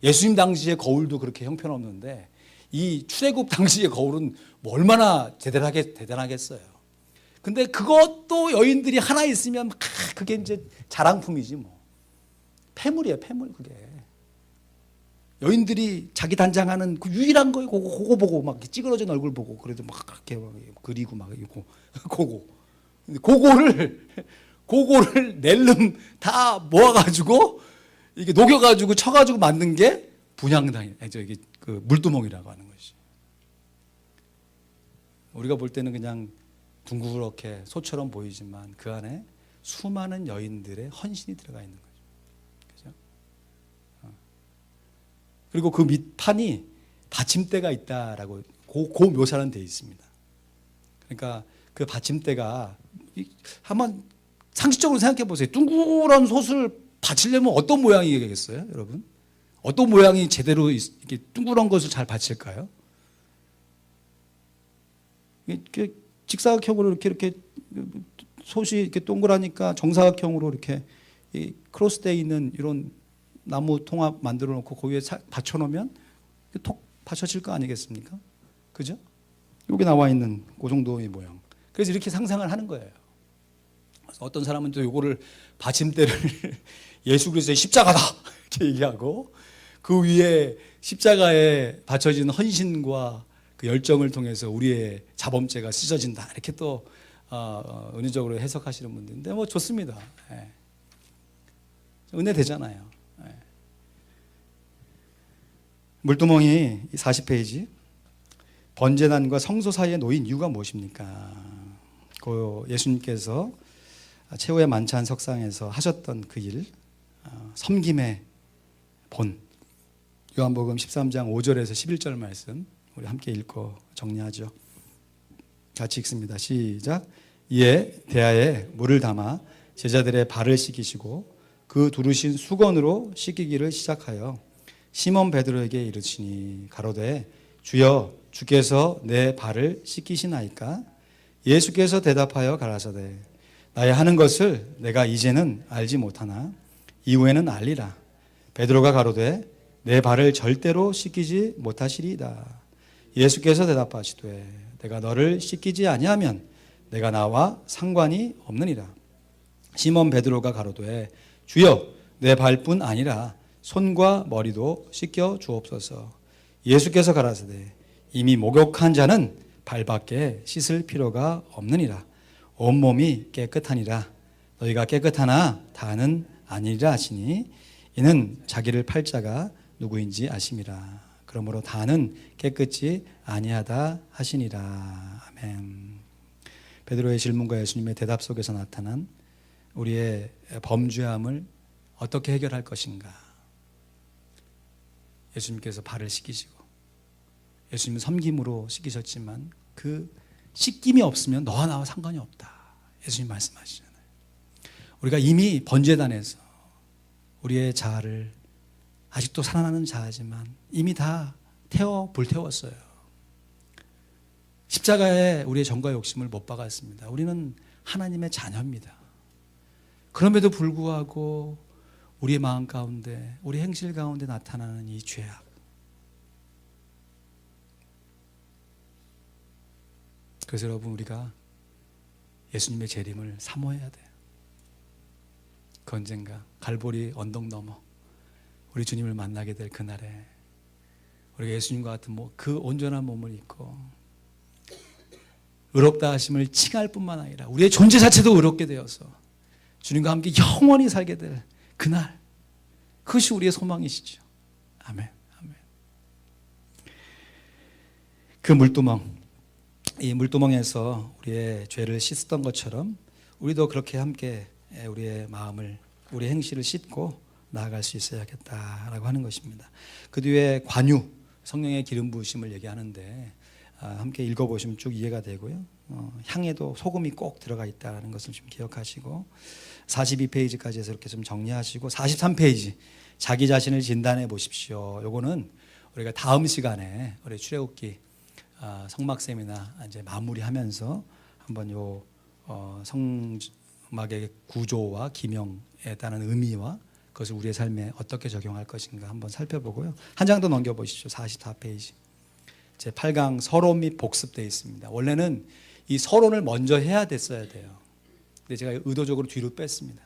예수님 당시의 거울도 그렇게 형편없는데 이 출애굽 당시의 거울은 뭐 얼마나 대단하겠어요. 근데 그것도 여인들이 하나 있으면 그게 이제 자랑품이지 뭐. 폐물이에요, 폐물 그게. 여인들이 자기 단장하는 그 유일한 거예요. 그거 보고 막 찌그러진 얼굴 보고 그래도 막 그렇게 막 그리고 막 이거 그거 근데 그거를 낼름 다 모아가지고 이게 녹여가지고 쳐가지고 만든 게 분향당이 저기 그 물두멍이라고 하는 것이. 우리가 볼 때는 그냥 둥그렇게 소처럼 보이지만 그 안에 수많은 여인들의 헌신이 들어가 있는 거죠. 그죠? 그리고 그 밑판이 받침대가 있다라고 그 묘사는 되어 있습니다. 그러니까 그 받침대가 한번 상식적으로 생각해 보세요. 둥그런 솥을 받치려면 어떤 모양이겠어요, 여러분? 어떤 모양이 제대로 이렇게 둥그런 것을 잘 받칠까요? 이렇게 직사각형으로 이렇게 솥이 이렇게 동그라니까 정사각형으로 이렇게 크로스되어 있는 이런 나무 통합 만들어 놓고 그 위에 받쳐 놓으면 톡 받쳐질 거 아니겠습니까? 그죠? 여기 나와 있는 그 정도의 모양. 그래서 이렇게 상상을 하는 거예요. 어떤 사람은 또 이거를 받침대를 예수 그리스도의 십자가다 이렇게 얘기하고 그 위에 십자가에 받쳐진 헌신과 그 열정을 통해서 우리의 자범죄가 씻어진다 이렇게 또 은유적으로 해석하시는 분들인데 뭐 좋습니다. 예. 은혜 되잖아요. 예. 물두멍이 40페이지 번제단과 성소 사이에 놓인 이유가 무엇입니까? 그 예수님께서 최후의 만찬 석상에서 하셨던 그 일, 섬김의 본, 요한복음 13장 5절에서 11절 말씀 우리 함께 읽고 정리하죠. 같이 읽습니다. 시작. 이에 대야에 물을 담아 제자들의 발을 씻기시고 그 두르신 수건으로 씻기기를 시작하여 시몬 베드로에게 이르시니 가로되 주여 주께서 내 발을 씻기시나이까? 예수께서 대답하여 가라사대 나의 하는 것을 내가 이제는 알지 못하나 이후에는 알리라. 베드로가 가로되 내 발을 절대로 씻기지 못하시리이다. 예수께서 대답하시되 내가 너를 씻기지 아니하면 내가 나와 상관이 없느니라. 시몬 베드로가 가로되 주여 내 발뿐 아니라 손과 머리도 씻겨 주옵소서. 예수께서 가라사대 이미 목욕한 자는 발밖에 씻을 필요가 없느니라. 온몸이 깨끗하니라. 너희가 깨끗하나 다는 아니라 하시니 이는 자기를 팔 자가 누구인지 아심이라. 그러므로 다는 깨끗이 아니하다 하시니라. 아멘. 베드로의 질문과 예수님의 대답 속에서 나타난 우리의 범죄함을 어떻게 해결할 것인가. 예수님께서 발을 씻기시고 예수님은 섬김으로 씻기셨지만 그 씻김이 없으면 너와 나와 상관이 없다. 예수님 말씀하시잖아요. 우리가 이미 번제단에서 우리의 자아를 아직도 살아나는 자아지만 이미 다 불태웠어요. 십자가에 우리의 정과 욕심을 못 박았습니다. 우리는 하나님의 자녀입니다. 그럼에도 불구하고 우리의 마음 가운데, 우리 행실 가운데 나타나는 이 죄악. 그래서 여러분 우리가 예수님의 재림을 사모해야 돼요. 그 언젠가 갈보리 언덕 넘어 우리 주님을 만나게 될 그날에 우리가 예수님과 같은 그 온전한 몸을 입고 의롭다 하심을 칭할 뿐만 아니라 우리의 존재 자체도 의롭게 되어서 주님과 함께 영원히 살게 될 그날, 그것이 우리의 소망이시죠. 아멘. 아멘. 그 물두멍, 이 물두멍에서 우리의 죄를 씻었던 것처럼 우리도 그렇게 함께 우리의 마음을, 우리의 행실을 씻고 나아갈 수 있어야겠다라고 하는 것입니다. 그 뒤에 관유, 성령의 기름 부으심을 얘기하는데 함께 읽어보시면 쭉 이해가 되고요. 향에도 소금이 꼭 들어가 있다는 것을 좀 기억하시고 42페이지까지 해서 이렇게 좀 정리하시고 43페이지 자기 자신을 진단해 보십시오. 요거는 우리가 다음 시간에 우리 출애굽기 성막 세미나 이제 마무리하면서 한번 요 성막의 구조와 기명에 따른 의미와 그것을 우리의 삶에 어떻게 적용할 것인가 한번 살펴보고요. 한 장 더 넘겨보십시오. 44페이지. 제 8강 서론 및 복습되어 있습니다. 원래는 이 서론을 먼저 해야 됐어야 돼요. 근데 제가 의도적으로 뒤로 뺐습니다.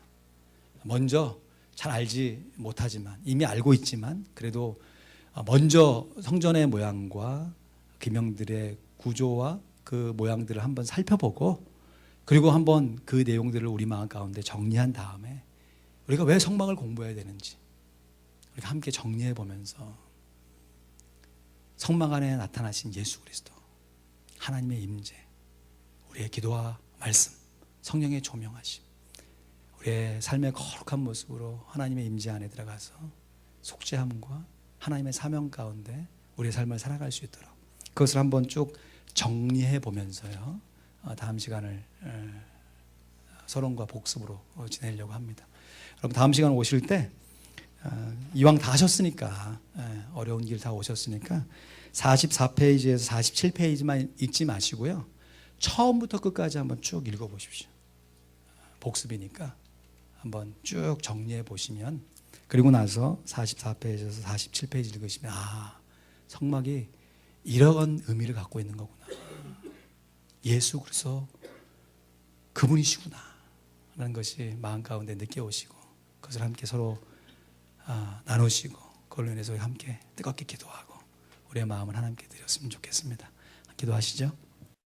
먼저 잘 알지 못하지만 이미 알고 있지만 그래도 먼저 성전의 모양과 기명들의 구조와 그 모양들을 한번 살펴보고 그리고 한번 그 내용들을 우리 마음 가운데 정리한 다음에 우리가 왜 성막을 공부해야 되는지 우리가 함께 정리해 보면서 성막 안에 나타나신 예수 그리스도, 하나님의 임재, 우리의 기도와 말씀, 성령의 조명하심, 우리의 삶의 거룩한 모습으로 하나님의 임재 안에 들어가서 속죄함과 하나님의 사명 가운데 우리의 삶을 살아갈 수 있도록 그것을 한번 쭉 정리해 보면서요 다음 시간을 서론과 복습으로 지내려고 합니다. 여러분 다음 시간 오실 때 이왕 다 하셨으니까 어려운 길 다 오셨으니까 44페이지에서 47페이지만 읽지 마시고요 처음부터 끝까지 한번 쭉 읽어보십시오. 복습이니까 한번 쭉 정리해 보시면 그리고 나서 44페이지에서 47페이지 읽으시면 성막이 이런 의미를 갖고 있는 거구나. 예수 그리스도 그분이시구나 라는 것이 마음 가운데 느껴오시고 그것을 함께 서로 나누시고 그걸로 인해서 함께 뜨겁게 기도하고 우리의 마음을 하나님께 드렸으면 좋겠습니다. 기도하시죠.